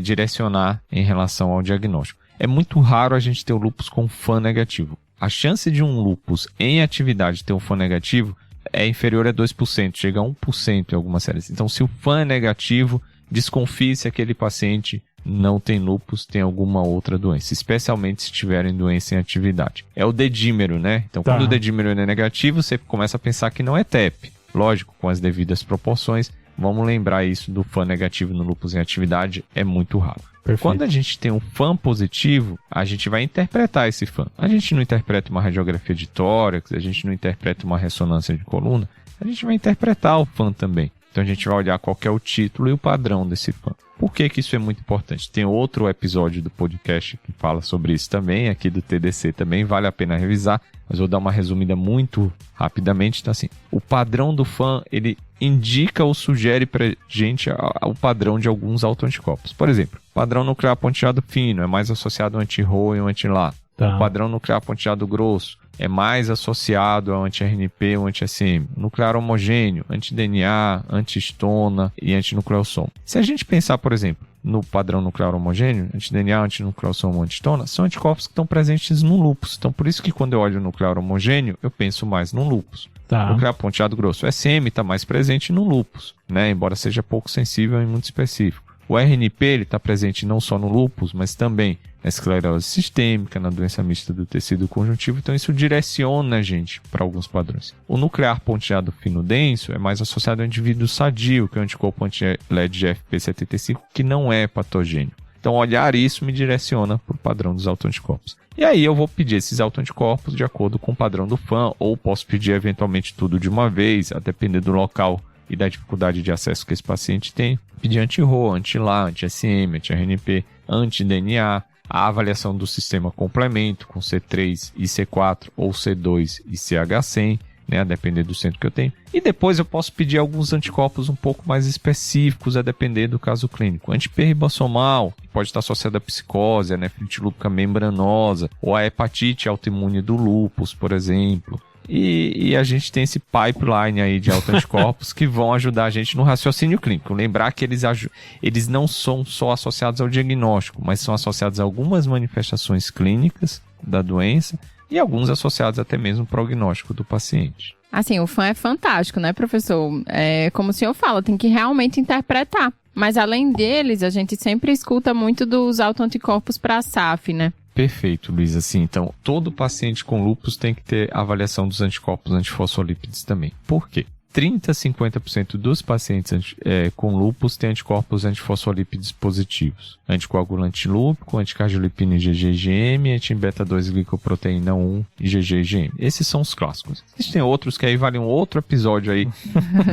direcionar em relação ao diagnóstico. É muito raro a gente ter o lúpus com FAM negativo. A chance de um lúpus em atividade ter um FAM negativo é inferior a 2%, chega a 1% em algumas séries. Então, se o FAM é negativo, desconfie se aquele paciente não tem lúpus, tem alguma outra doença, especialmente se tiverem doença em atividade. É o dedímero, né? Então, quando o dedímero é negativo, você começa a pensar que não é TEP. Lógico, com as devidas proporções, vamos lembrar isso do FAM negativo no lúpus em atividade, é muito raro. Perfeito. Quando a gente tem um FAM positivo, a gente vai interpretar esse FAM. A gente não interpreta uma radiografia de tórax, a gente não interpreta uma ressonância de coluna, a gente vai interpretar o FAM também. Então a gente vai olhar qual que é o título e o padrão desse FAM. Por que que isso é muito importante? Tem outro episódio do podcast que fala sobre isso também, aqui do TDC também, vale a pena revisar, mas vou dar uma resumida muito rapidamente. Então assim, o padrão do FAM, ele indica ou sugere pra gente o padrão de alguns autoanticorpos. Por exemplo, padrão nuclear pontilhado fino é mais associado ao anti-Rho e ao anti-LA. Tá. O padrão nuclear pontilhado grosso é mais associado ao anti-RNP ou anti-SM. Nuclear homogêneo, anti-DNA, anti-histona e antinucleosoma. Se a gente pensar, por exemplo, no padrão nuclear homogêneo, anti-DNA, antinucleosoma, anti-histona, são anticorpos que estão presentes no lúpus. Então, por isso que quando eu olho o nuclear homogêneo, eu penso mais no lúpus. Tá. O nuclear pontilhado grosso, o SM, está mais presente no lúpus, né? Embora seja pouco sensível e muito específico. O RNP está presente não só no lúpus, mas também na esclerose sistêmica, na doença mista do tecido conjuntivo. Então isso direciona a gente para alguns padrões. O nuclear pontilhado fino denso é mais associado ao indivíduo sadio, que é o anticorpo anti-LED-GFP75, que não é patogênico. Então olhar isso me direciona para o padrão dos autoanticorpos. E aí eu vou pedir esses autoanticorpos de acordo com o padrão do FAM, ou posso pedir eventualmente tudo de uma vez, a depender do local e da dificuldade de acesso que esse paciente tem. Pedir anti-Rho, anti-LA, anti-SM, anti-RNP, anti-DNA, a avaliação do sistema complemento com C3 e C4 ou C2 e CH100, né, a depender do centro que eu tenho. E depois eu posso pedir alguns anticorpos um pouco mais específicos, a depender do caso clínico. Antiperribossomal, que pode estar associado à psicose, a nefrite lúpica membranosa, ou a hepatite autoimune do lúpus, por exemplo. E a gente tem esse pipeline aí de autoanticorpos que vão ajudar a gente no raciocínio clínico. Lembrar que eles não são só associados ao diagnóstico, mas são associados a algumas manifestações clínicas da doença e alguns associados até mesmo ao prognóstico do paciente. Assim, o FAM é fantástico, né, professor? É, como o senhor fala, tem que realmente interpretar. Mas além deles, a gente sempre escuta muito dos autoanticorpos para a SAF, né? Perfeito, Luiz. Assim, então, todo paciente com lúpus tem que ter avaliação dos anticorpos antifosfolípides também. Por quê? 30 a 50% dos pacientes com lúpus têm anticorpos antifosfolípides positivos. Anticoagulante lúpico, anticardiolipina IgG IgM, anti-beta-2-glicoproteína 1 IgG IgM. Esses são os clássicos. Existem outros que aí valem um outro episódio aí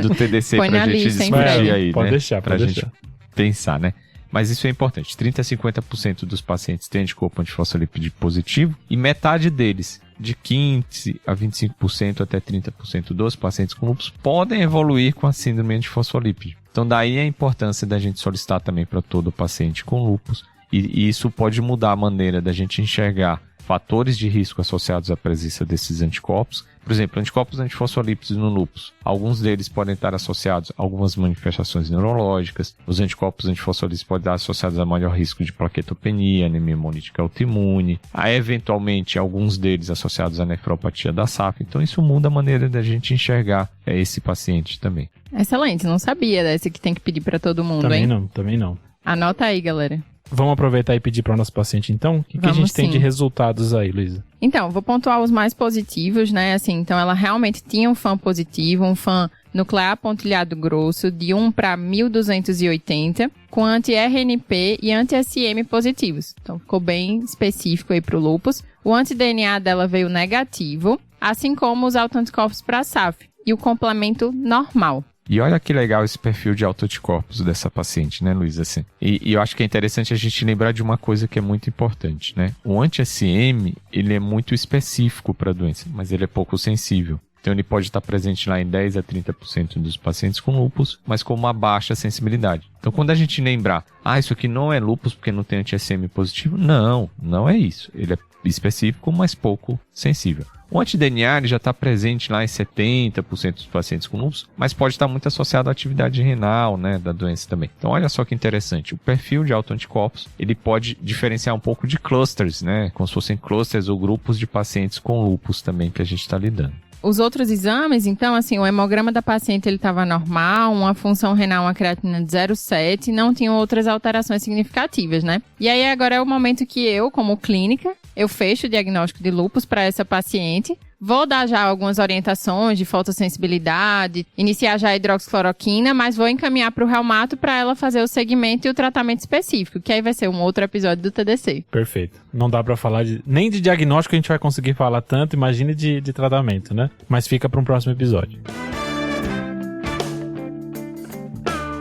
do TDC pra gente discutir aí, pode né? Deixar, pra pode gente deixar. Pensar, né? Mas isso é importante. 30 a 50% dos pacientes têm anticorpo antifosfolípide positivo e metade deles, de 15 a 25% até 30% dos pacientes com lúpus, podem evoluir com a síndrome antifosfolípide. Então daí a importância da gente solicitar também para todo paciente com lúpus e isso pode mudar a maneira da gente enxergar fatores de risco associados à presença desses anticorpos. Por exemplo, anticorpos antifosfolípides no lúpus. Alguns deles podem estar associados a algumas manifestações neurológicas. Os anticorpos antifosfolípides podem estar associados a maior risco de plaquetopenia, anemia hemolítica autoimune. Há, eventualmente, alguns deles associados à nefropatia da SAF. Então, isso muda a maneira da gente enxergar esse paciente também. Excelente, não sabia dessa que tem que pedir para todo mundo, Também hein? não, também não. Anota aí, galera. Vamos aproveitar e pedir para o nosso paciente, então? O que a gente tem de resultados aí, Luísa? Então, vou pontuar os mais positivos, né? Assim, então, ela realmente tinha um FAM positivo, um FAM nuclear pontilhado grosso, de 1 para 1280, com anti-RNP e anti-SM positivos. Então, ficou bem específico aí para o lúpus. O anti-DNA dela veio negativo, assim como os autoanticorpos para a SAF. E o complemento normal. E olha que legal esse perfil de autoanticorpos dessa paciente, né, Luísa? Assim. E eu acho que é interessante a gente lembrar de uma coisa que é muito importante, né? O anti-SM, ele é muito específico para a doença, mas ele é pouco sensível. Então ele pode estar presente lá em 10 a 30% dos pacientes com lúpus, mas com uma baixa sensibilidade. Então quando a gente lembrar, isso aqui não é lúpus porque não tem anti-SM positivo, não é isso. Ele é específico, mas pouco sensível. O anti-DNA já está presente lá em 70% dos pacientes com lúpus, mas pode estar muito associado à atividade renal, né, da doença também. Então, olha só que interessante. O perfil de autoanticorpos, ele pode diferenciar um pouco de clusters, né, como se fossem clusters ou grupos de pacientes com lúpus também que a gente está lidando. Os outros exames, então, assim, o hemograma da paciente, ele estava normal, uma função renal, uma creatina de 0,7, não tinham outras alterações significativas, né? E aí, agora é o momento que eu, como clínica, eu fecho o diagnóstico de lúpus para essa paciente. Vou dar já algumas orientações de fotossensibilidade, iniciar já a hidroxicloroquina, mas vou encaminhar para o reumato para ela fazer o segmento e o tratamento específico, que aí vai ser um outro episódio do TDC. Perfeito. Não dá para falar nem de diagnóstico a gente vai conseguir falar tanto, imagine de tratamento, né? Mas fica para um próximo episódio.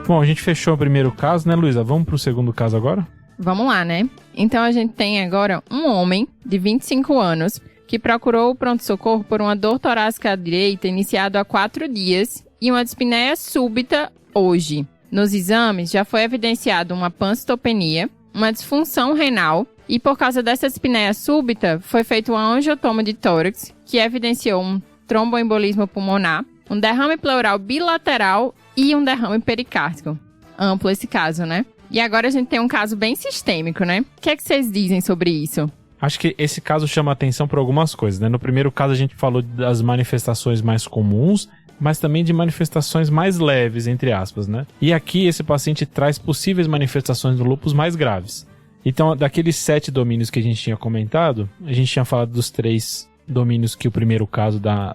Bom, a gente fechou o primeiro caso, né, Luísa? Vamos pro segundo caso agora? Vamos lá, né? Então a gente tem agora um homem de 25 anos que procurou o pronto-socorro por uma dor torácica à direita iniciado há 4 dias e uma dispneia súbita hoje. Nos exames já foi evidenciado uma pancitopenia, uma disfunção renal e por causa dessa dispneia súbita foi feito uma angiotoma de tórax que evidenciou um tromboembolismo pulmonar, um derrame pleural bilateral e um derrame pericárdico. Amplo esse caso, né? E agora a gente tem um caso bem sistêmico, né? O que é que vocês dizem sobre isso? Acho que esse caso chama atenção por algumas coisas, né? No primeiro caso a gente falou das manifestações mais comuns, mas também de manifestações mais leves, entre aspas, né? E aqui esse paciente traz possíveis manifestações do lúpus mais graves. Então, daqueles 7 domínios que a gente tinha comentado, a gente tinha falado dos 3 domínios que o primeiro caso da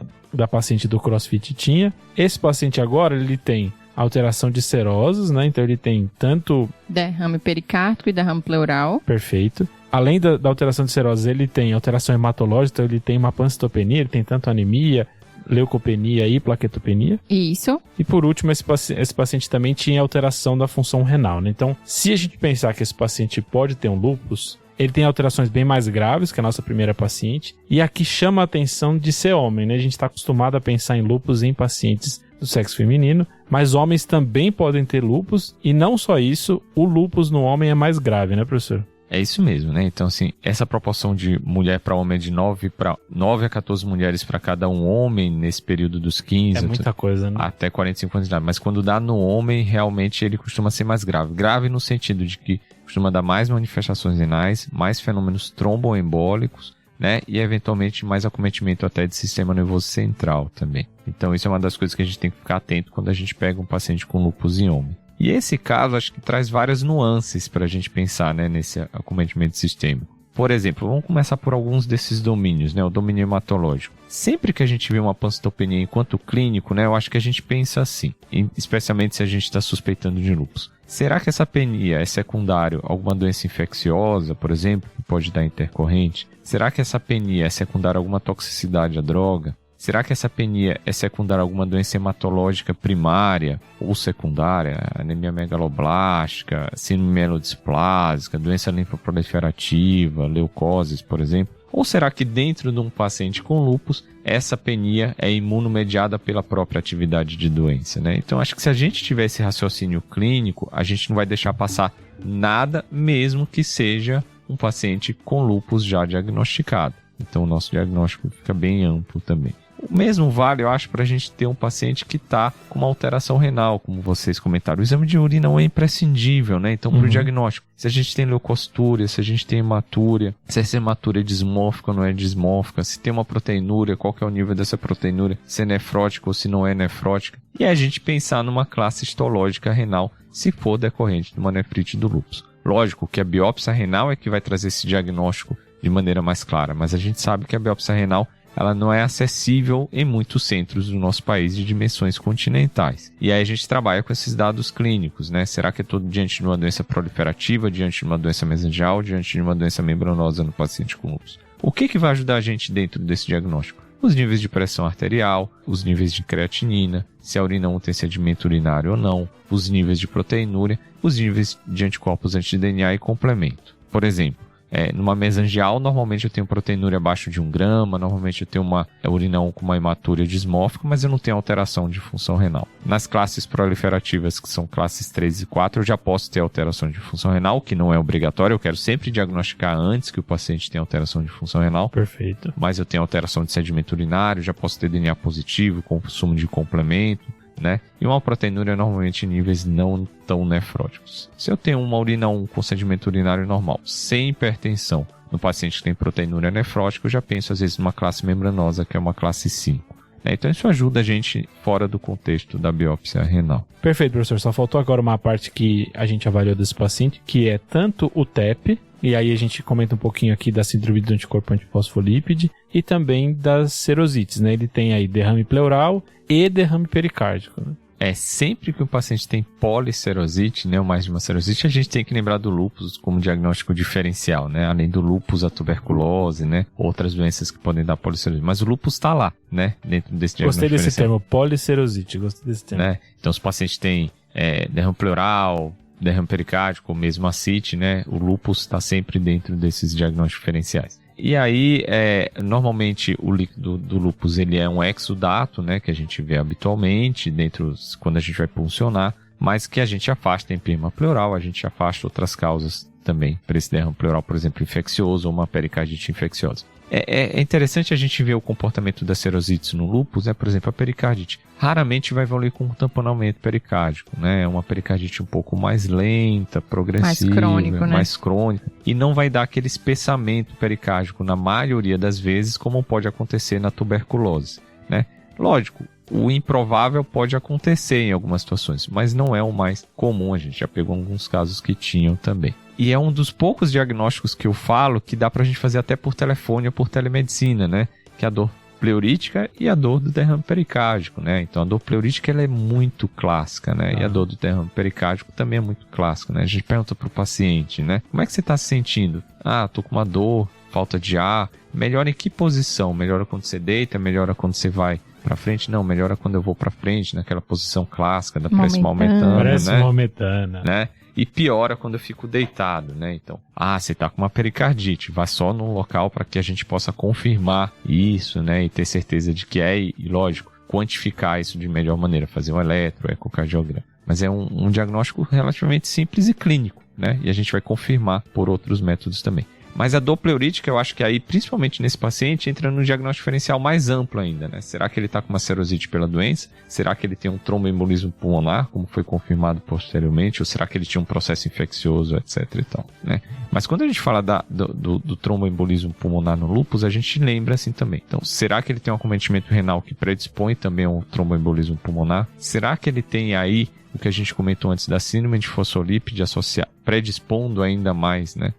paciente do CrossFit tinha. Esse paciente agora, ele tem alteração de seroses, né? Então ele tem tanto derrame pericárdico e derrame pleural. Perfeito. Além da alteração de serose, ele tem alteração hematológica, então ele tem uma pancitopenia, ele tem tanto anemia, leucopenia e plaquetopenia. Isso. E por último, esse paciente também tinha alteração da função renal, né? Então, se a gente pensar que esse paciente pode ter um lúpus, ele tem alterações bem mais graves que a nossa primeira paciente. E aqui chama a atenção de ser homem, né? A gente está acostumado a pensar em lúpus em pacientes do sexo feminino, mas homens também podem ter lúpus. E não só isso, o lúpus no homem é mais grave, né, professor? É isso mesmo, né? Então, assim, essa proporção de mulher para homem é de 9 a 14 mulheres para cada um homem nesse período dos 15... É muita coisa, né? Até 45 anos de idade. Mas quando dá no homem, realmente ele costuma ser mais grave. Grave no sentido de que costuma dar mais manifestações renais, mais fenômenos tromboembólicos, né? E, eventualmente, mais acometimento até de sistema nervoso central também. Então, isso é uma das coisas que a gente tem que ficar atento quando a gente pega um paciente com lúpus em homem. E esse caso, acho que traz várias nuances para a gente pensar, né, nesse acometimento sistêmico. Por exemplo, vamos começar por alguns desses domínios, né, o domínio hematológico. Sempre que a gente vê uma pancitopenia enquanto clínico, né, eu acho que a gente pensa assim, especialmente se a gente está suspeitando de lúpus. Será que essa penia é secundário a alguma doença infecciosa, por exemplo, que pode dar intercorrente? Será que essa penia é secundária a alguma toxicidade à droga? Será que essa penia é secundária a alguma doença hematológica primária ou secundária? Anemia megaloblástica, síndrome mielodisplásica, doença linfoproliferativa, leucoses, por exemplo? Ou será que dentro de um paciente com lúpus, essa penia é imunomediada pela própria atividade de doença, né? Então, acho que se a gente tiver esse raciocínio clínico, a gente não vai deixar passar nada, mesmo que seja um paciente com lúpus já diagnosticado. Então, o nosso diagnóstico fica bem amplo também. O mesmo vale, eu acho, para a gente ter um paciente que está com uma alteração renal, como vocês comentaram. O exame de urina é imprescindível, né? Então, para o diagnóstico, se a gente tem leucostúria, se a gente tem hematúria, se essa hematúria é dismórfica ou não é dismórfica, se tem uma proteinúria, qual que é o nível dessa proteinúria, se é nefrótica ou se não é nefrótica. E a gente pensar numa classe histológica renal, se for decorrente de uma nefrite do lúpus. Lógico que a biópsia renal é que vai trazer esse diagnóstico de maneira mais clara, mas a gente sabe que a biópsia renal ela não é acessível em muitos centros do nosso país de dimensões continentais. E aí a gente trabalha com esses dados clínicos, né? Será que é todo diante de uma doença proliferativa, diante de uma doença mesangial, diante de uma doença membranosa no paciente com lúpus? O que vai ajudar a gente dentro desse diagnóstico? Os níveis de pressão arterial, os níveis de creatinina, se a urina 1 tem sedimento urinário ou não, os níveis de proteinúria, os níveis de anticorpos anti-DNA e complemento. Por exemplo, numa mesangial, normalmente eu tenho proteinúria abaixo de 1 grama, normalmente eu tenho uma urina 1 com uma hematúria dismórfica, mas eu não tenho alteração de função renal. Nas classes proliferativas, que são classes 3 e 4, eu já posso ter alteração de função renal, que não é obrigatório, eu quero sempre diagnosticar antes que o paciente tenha alteração de função renal. Perfeito. Mas eu tenho alteração de sedimento urinário, já posso ter DNA positivo, consumo de complemento, né? E uma proteinúria normalmente em níveis não tão nefróticos. Se eu tenho uma urina 1 com sedimento urinário normal, sem hipertensão, no paciente que tem proteinúria nefrótica, eu já penso às vezes numa classe membranosa, que é uma classe 5. Então isso ajuda a gente fora do contexto da biópsia renal. Perfeito, professor. Só faltou agora uma parte que a gente avaliou desse paciente, que é tanto o TEP E aí a gente comenta um pouquinho aqui da síndrome do anticorpo antifosfolípide e também das serosites, né? Ele tem aí derrame pleural e derrame pericárdico, né? Sempre que o paciente tem polisserosite, né, ou mais de uma serosite, a gente tem que lembrar do lúpus como diagnóstico diferencial, né? Além do lúpus, a tuberculose, né? Outras doenças que podem dar polisserosite. Mas o lúpus está lá, né? Dentro desse diagnóstico Gostei desse diferencial. termo, polisserosite. Gostei desse termo. Né? Então, os pacientes têm derrame pleural, derrame pericárdico, ou mesmo ascite, né? O lúpus está sempre dentro desses diagnósticos diferenciais. E aí, normalmente, o líquido do lúpus, ele é um exudato, né? Que a gente vê habitualmente quando a gente vai puncionar, mas que a gente afasta em empema pleural, a gente afasta outras causas também para esse derrame pleural, por exemplo, infeccioso ou uma pericardite infecciosa. É interessante a gente ver o comportamento das serosites no lúpus, né? Por exemplo, a pericardite raramente vai evoluir com um tamponamento pericárdico, né? É uma pericardite um pouco mais lenta, progressiva, mais crônica, e não vai dar aquele espessamento pericárdico na maioria das vezes, como pode acontecer na tuberculose, né? Lógico, o improvável pode acontecer em algumas situações, mas não é o mais comum. A gente já pegou alguns casos que tinham também. E é um dos poucos diagnósticos que eu falo que dá pra gente fazer até por telefone ou por telemedicina, né? Que é a dor pleurítica e a dor do derrame pericárdico, né? Então a dor pleurítica ela é muito clássica, né? E a dor do derrame pericárdico também é muito clássica, né? A gente pergunta pro paciente, né? Como é que você tá se sentindo? Tô com uma dor, falta de ar. Melhora em que posição? Melhora quando você deita? Melhora quando você vai pra frente? Não, melhora quando eu vou pra frente, naquela posição clássica da prece maometana, Parece né? maometana. Né? E piora quando eu fico deitado, né? Então, você tá com uma pericardite, vá só num local para que a gente possa confirmar isso, né? E ter certeza de que e lógico, quantificar isso de melhor maneira, fazer um ecocardiograma. Mas é um diagnóstico relativamente simples e clínico, né? E a gente vai confirmar por outros métodos também. Mas a dor pleurítica, eu acho que aí, principalmente nesse paciente, entra no diagnóstico diferencial mais amplo ainda, né? Será que ele está com uma serosite pela doença? Será que ele tem um tromboembolismo pulmonar, como foi confirmado posteriormente? Ou será que ele tinha um processo infeccioso, etc e tal, né? Mas quando a gente fala do tromboembolismo pulmonar no lúpus, a gente lembra assim também. Então, será que ele tem um acometimento renal que predispõe também ao tromboembolismo pulmonar? Será que ele tem aí o que a gente comentou antes da síndrome de fosfolípide predispondo ainda mais, né?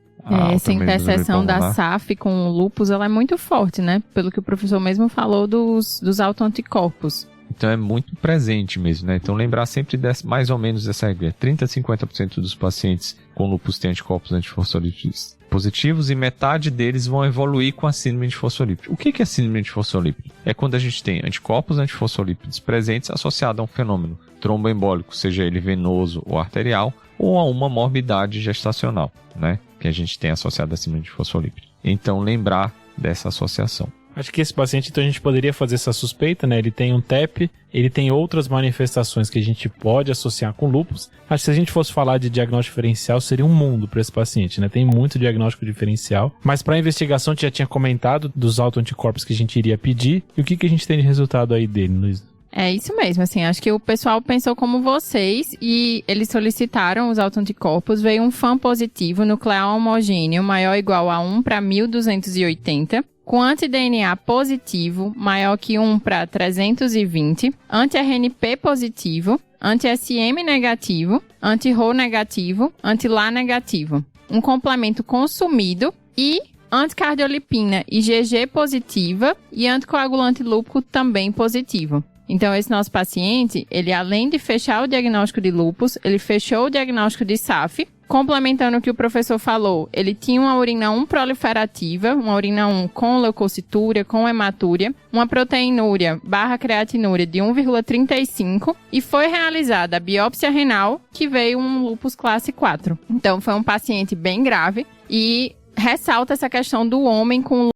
Essa interseção da SAF com o lúpus, ela é muito forte, né? Pelo que o professor mesmo falou dos autoanticorpos. Então é muito presente mesmo, né? Então lembrar sempre mais ou menos dessa regra. 30 a 50% dos pacientes com lúpus têm anticorpos antifosfolípidos positivos e metade deles vão evoluir com a síndrome de fosfolípide. O que é a síndrome de fosfolípide? É quando a gente tem anticorpos antifosfolípidos presentes associados a um fenômeno tromboembólico, seja ele venoso ou arterial, ou a uma morbidade gestacional, né? Que a gente tem associado à síndrome de fosfolípide. Então, lembrar dessa associação. Acho que esse paciente, então, a gente poderia fazer essa suspeita, né? Ele tem um TEP, ele tem outras manifestações que a gente pode associar com lúpus. Acho que se a gente fosse falar de diagnóstico diferencial, seria um mundo para esse paciente, né? Tem muito diagnóstico diferencial. Mas para a investigação, a gente já tinha comentado dos autoanticorpos que a gente iria pedir. E o que a gente tem de resultado aí dele, Luiz? É isso mesmo, assim, acho que o pessoal pensou como vocês e eles solicitaram os autoanticorpos, veio um FAM positivo nuclear homogêneo maior ou igual a 1 para 1280, com anti-DNA positivo maior que 1 para 320, anti-RNP positivo, anti-SM negativo, anti-RO negativo, anti-LA negativo, um complemento consumido e anticardiolipina IgG positiva e anticoagulante lúpico também positivo. Então, esse nosso paciente, ele além de fechar o diagnóstico de lúpus, ele fechou o diagnóstico de SAF, complementando o que o professor falou, ele tinha uma urina 1 proliferativa, uma urina 1 com leucocitúria, com hematúria, uma proteinúria / creatinúria de 1,35 e foi realizada a biópsia renal, que veio um lúpus classe 4. Então, foi um paciente bem grave e ressalta essa questão do homem com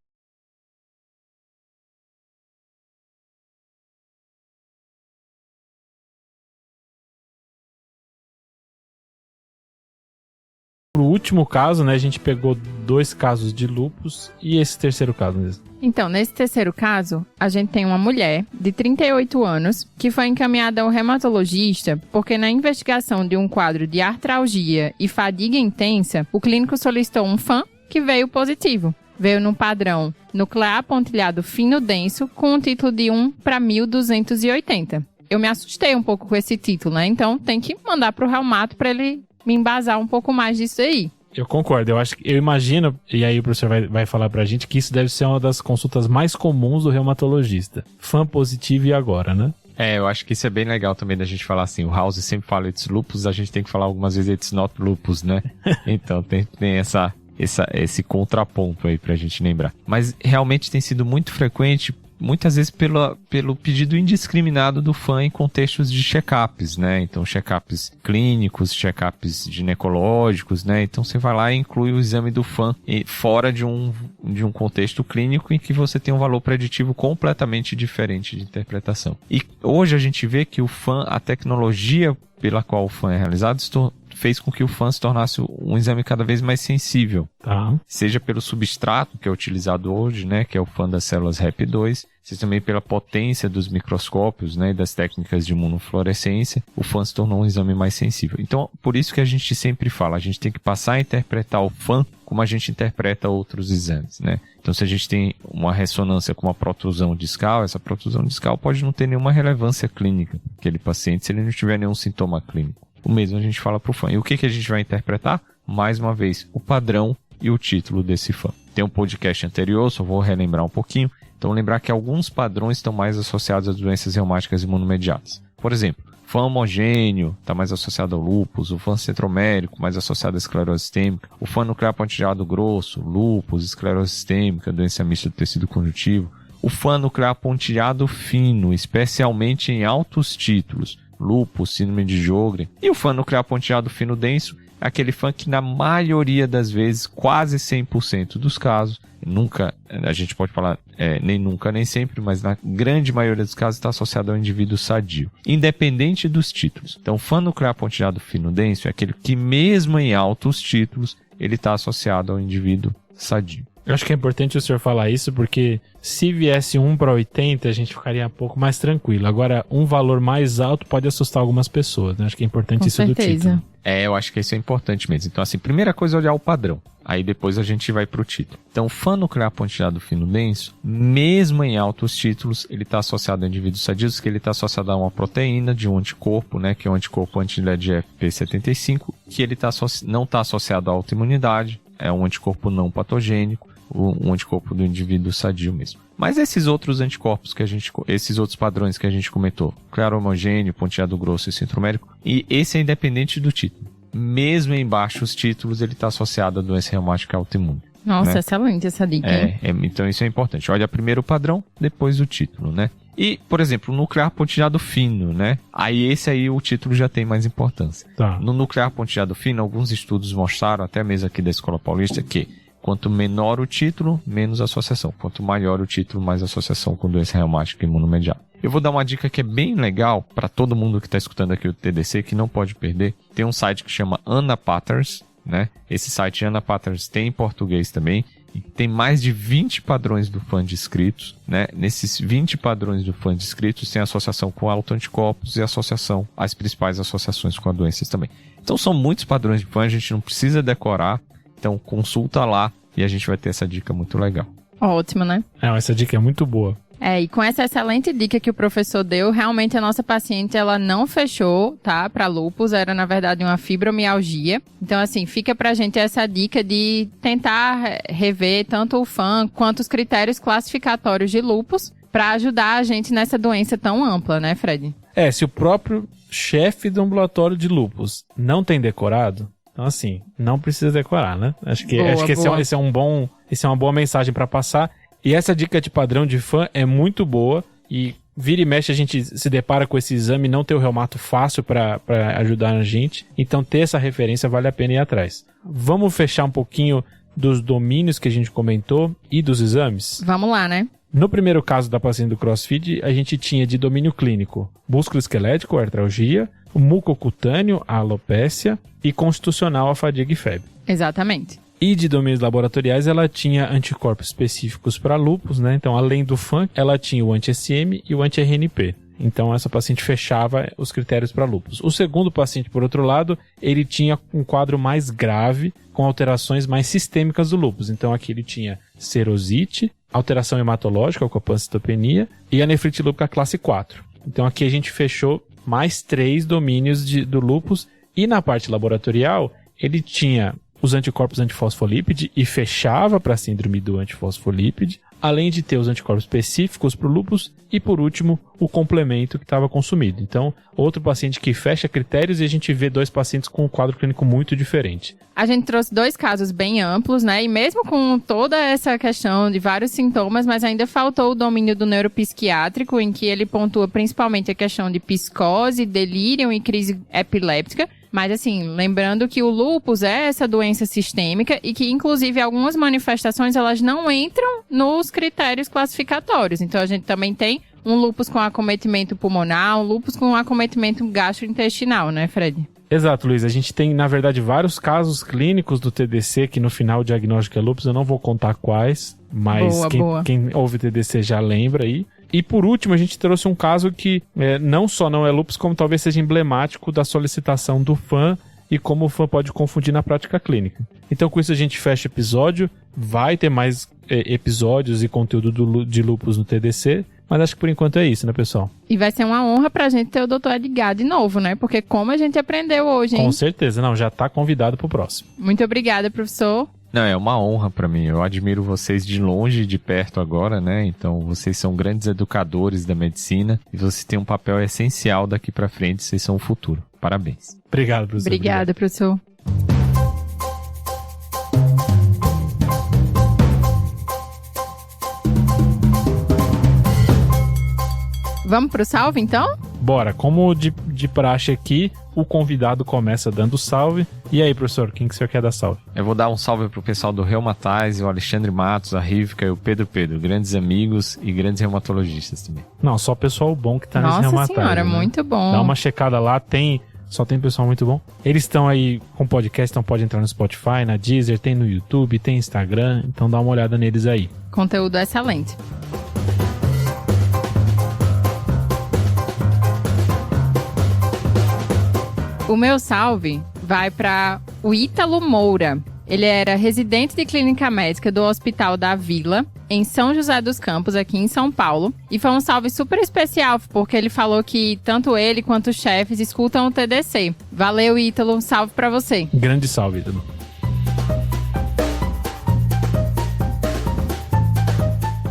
Pro último caso, né, a gente pegou 2 casos de lúpus e esse terceiro caso mesmo. Então, nesse terceiro caso, a gente tem uma mulher de 38 anos que foi encaminhada ao reumatologista porque na investigação de um quadro de artralgia e fadiga intensa, o clínico solicitou um FAM que veio positivo. Veio no padrão nuclear pontilhado fino denso com um título de 1 para 1280. Eu me assustei um pouco com esse título, né? Então, tem que mandar pro reumato para ele me embasar um pouco mais disso aí. Eu concordo, eu imagino, e aí o professor vai falar pra gente, que isso deve ser uma das consultas mais comuns do reumatologista. FAM positivo e agora, né? Eu acho que isso é bem legal também da gente falar assim, o House sempre fala it's lupus, a gente tem que falar algumas vezes it's not lupus, né? Então tem esse contraponto aí pra gente lembrar. Mas realmente tem sido muito frequente, muitas vezes pelo pedido indiscriminado do fã em contextos de check-ups, né? Então, check-ups clínicos, check-ups ginecológicos, né? Então, você vai lá e inclui o exame do fã fora de um contexto clínico em que você tem um valor preditivo completamente diferente de interpretação. E hoje a gente vê que o fã, a tecnologia pela qual o fã é realizado, fez com que o fã se tornasse um exame cada vez mais sensível. Seja pelo substrato que é utilizado hoje, né, que é o fã das células Rep2, seja também pela potência dos microscópios, né, e das técnicas de imunofluorescência, o fã se tornou um exame mais sensível. Então, por isso que a gente sempre fala, a gente tem que passar a interpretar o fã como a gente interpreta outros exames, né? Então, se a gente tem uma ressonância com uma protrusão discal, essa protrusão discal pode não ter nenhuma relevância clínica naquele paciente se ele não tiver nenhum sintoma clínico. O mesmo a gente fala para o fã. E o que a gente vai interpretar? Mais uma vez, o padrão e o título desse fã. Tem um podcast anterior, só vou relembrar um pouquinho. Então, lembrar que alguns padrões estão mais associados a doenças reumáticas imunomediatas. Por exemplo, fã homogêneo está mais associado ao lúpus, o fã centromérico mais associado à esclerose sistêmica, o fã nuclear pontilhado grosso, lúpus, esclerose sistêmica, doença mista do tecido conjuntivo, o fã nuclear pontilhado fino, especialmente em altos títulos, lúpus, síndrome de Sjögren, e o fã nuclear pontilhado fino denso, aquele fã que na maioria das vezes, quase 100% dos casos, nunca, a gente pode falar nem nunca, nem sempre, mas na grande maioria dos casos está associado ao indivíduo sadio, independente dos títulos. Então, o fã nuclear pontilhado fino denso é aquele que mesmo em altos títulos, ele está associado ao indivíduo sadio. Eu acho que é importante o senhor falar isso, porque se viesse 1 para 80, a gente ficaria um pouco mais tranquilo. Agora, um valor mais alto pode assustar algumas pessoas, né? Acho que é importante Com isso certeza. do título. Eu acho que isso é importante mesmo. Então, assim, primeira coisa é olhar o padrão. Aí depois a gente vai para o título. Então, o fã nuclear pontilhado fino denso, mesmo em altos títulos, ele está associado a indivíduos sadios, que ele está associado a uma proteína de um anticorpo, né, que é o anticorpo anti-LED-FP75, que ele não está associado à autoimunidade, é um anticorpo não patogênico, um anticorpo do indivíduo sadio mesmo. Mas esses outros anticorpos esses outros padrões que a gente comentou, claro homogêneo, pontilhado grosso e centromérico, e esse é independente do título. Mesmo em baixos títulos, ele está associado à doença reumática autoimune. Nossa, né? Excelente essa dica. Então isso é importante. Olha primeiro o padrão, depois o título, né? E, por exemplo, o nuclear pontilhado fino, né? Esse aí o título já tem mais importância. Tá. No nuclear pontilhado fino, alguns estudos mostraram, até mesmo aqui da Escola Paulista, que quanto menor o título, menos associação. Quanto maior o título, mais associação com doença reumática imunomediata. Eu vou dar uma dica que é bem legal para todo mundo que está escutando aqui o TDC, que não pode perder. Tem um site que chama Anna Patterns, né? Esse site Anna Patterns tem em português também. E tem mais de 20 padrões do fã descritos, né? Nesses 20 padrões do fã descritos tem associação com autoanticorpos e as principais associações com as doenças também. Então são muitos padrões de fã, a gente não precisa decorar. Então consulta lá e a gente vai ter essa dica muito legal. Ótimo, né? Essa dica é muito boa. E com essa excelente dica que o professor deu, realmente a nossa paciente, ela não fechou, tá? Pra lúpus, era na verdade uma fibromialgia. Então, assim, fica pra gente essa dica de tentar rever tanto o FAM quanto os critérios classificatórios de lúpus pra ajudar a gente nessa doença tão ampla, né, Fred? Se o próprio chefe do ambulatório de lúpus não tem decorado, então assim, não precisa decorar, né? Acho que esse é uma boa mensagem pra passar. E essa dica de padrão de fã é muito boa e vira e mexe a gente se depara com esse exame, não ter o reumato fácil para ajudar a gente. Então ter essa referência vale a pena ir atrás. Vamos fechar um pouquinho dos domínios que a gente comentou e dos exames? Vamos lá, né? No primeiro caso da paciente do CrossFit, a gente tinha de domínio clínico músculo esquelético, artralgia, mucocutâneo, a alopécia e constitucional, a fadiga e febre. Exatamente. E de domínios laboratoriais, ela tinha anticorpos específicos para lúpus, né? Então, além do FAN, ela tinha o anti-SM e o anti-RNP. Então, essa paciente fechava os critérios para lúpus. O segundo paciente, por outro lado, ele tinha um quadro mais grave, com alterações mais sistêmicas do lúpus. Então, aqui ele tinha serosite, alteração hematológica, com a pancitopenia, e a nefrite lúpica classe 4. Então, aqui a gente fechou mais 3 domínios do lúpus. E na parte laboratorial, ele tinha os anticorpos antifosfolípide e fechava para a síndrome do antifosfolípide, além de ter os anticorpos específicos para o lúpus e, por último, o complemento que estava consumido. Então, outro paciente que fecha critérios e a gente vê 2 pacientes com um quadro clínico muito diferente. A gente trouxe 2 casos bem amplos, né? E mesmo com toda essa questão de vários sintomas, mas ainda faltou o domínio do neuropsiquiátrico, em que ele pontua principalmente a questão de psicose, delírio e crise epiléptica. Mas assim, lembrando que o lúpus é essa doença sistêmica e que, inclusive, algumas manifestações, elas não entram nos critérios classificatórios. Então, a gente também tem um lúpus com acometimento pulmonar, um lúpus com acometimento gastrointestinal, né, Fred? Exato, Luiz. A gente tem, na verdade, vários casos clínicos do TDC que no final o diagnóstico é lúpus. Eu não vou contar quais, mas quem ouve TDC já lembra aí. E por último, a gente trouxe um caso que não só não é lúpus, como talvez seja emblemático da solicitação do fã e como o fã pode confundir na prática clínica. Então, com isso, a gente fecha o episódio. Vai ter mais episódios e conteúdo de lúpus no TDC. Mas acho que por enquanto é isso, né, pessoal? E vai ser uma honra pra gente ter o Dr. Edgar de novo, né? Porque como a gente aprendeu hoje, hein? Com certeza. Não, já tá convidado pro próximo. Muito obrigada, professor. Não, é uma honra pra mim. Eu admiro vocês de longe e de perto agora, né? Então, vocês são grandes educadores da medicina e vocês têm um papel essencial daqui pra frente. Vocês são o futuro. Parabéns. Obrigado, professor. Obrigada, professor. Vamos pro salve, então? Bora. Como de praxe aqui, o convidado começa dando salve. E aí, professor, quem que o senhor quer dar salve? Eu vou dar um salve pro pessoal do Reumatize, o Alexandre Matos, a Rivka e o Pedro, grandes amigos e grandes reumatologistas também. Não, só pessoal bom que tá nesse Reumatize. Nossa senhora, né? Muito bom. Dá uma checada lá, só tem pessoal muito bom. Eles estão aí com podcast, então pode entrar no Spotify, na Deezer, tem no YouTube, tem Instagram, então dá uma olhada neles aí. Conteúdo excelente. O meu salve vai para o Ítalo Moura. Ele era residente de clínica médica do Hospital da Vila, em São José dos Campos, aqui em São Paulo. E foi um salve super especial, porque ele falou que tanto ele quanto os chefes escutam o TDC. Valeu, Ítalo. Um salve para você. Grande salve, Ítalo.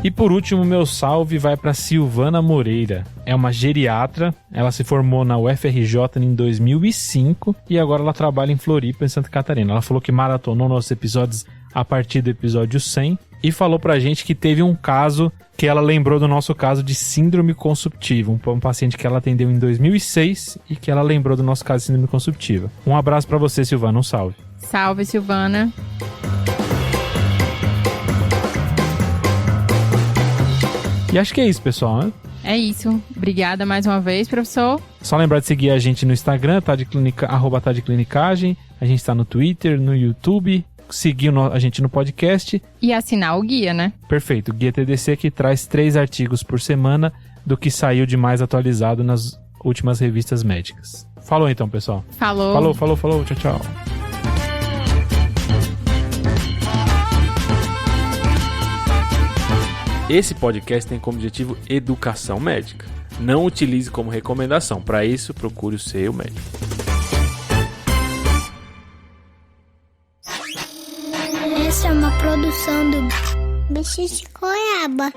E por último, meu salve vai para Silvana Moreira. É uma geriatra, ela se formou na UFRJ em 2005 e agora ela trabalha em Floripa, em Santa Catarina. Ela falou que maratonou nossos episódios a partir do episódio 100 e falou pra gente que teve um caso que ela lembrou do nosso caso de síndrome consumptiva, um paciente que ela atendeu em 2006 e que ela lembrou do nosso caso de síndrome consumptiva. Um abraço pra você, Silvana, um salve. Salve, Silvana. E acho que é isso, pessoal, né? É isso. Obrigada mais uma vez, professor. Só lembrar de seguir a gente no Instagram, @tadeclinicagem. A gente tá no Twitter, no YouTube. Seguir a gente no podcast. E assinar o guia, né? Perfeito. O Guia TDC que traz 3 artigos por semana do que saiu de mais atualizado nas últimas revistas médicas. Falou então, pessoal. Falou. Falou. Tchau, tchau. Esse podcast tem como objetivo educação médica. Não utilize como recomendação. Para isso, procure o seu médico. Essa é uma produção do Bicho de Goiaba.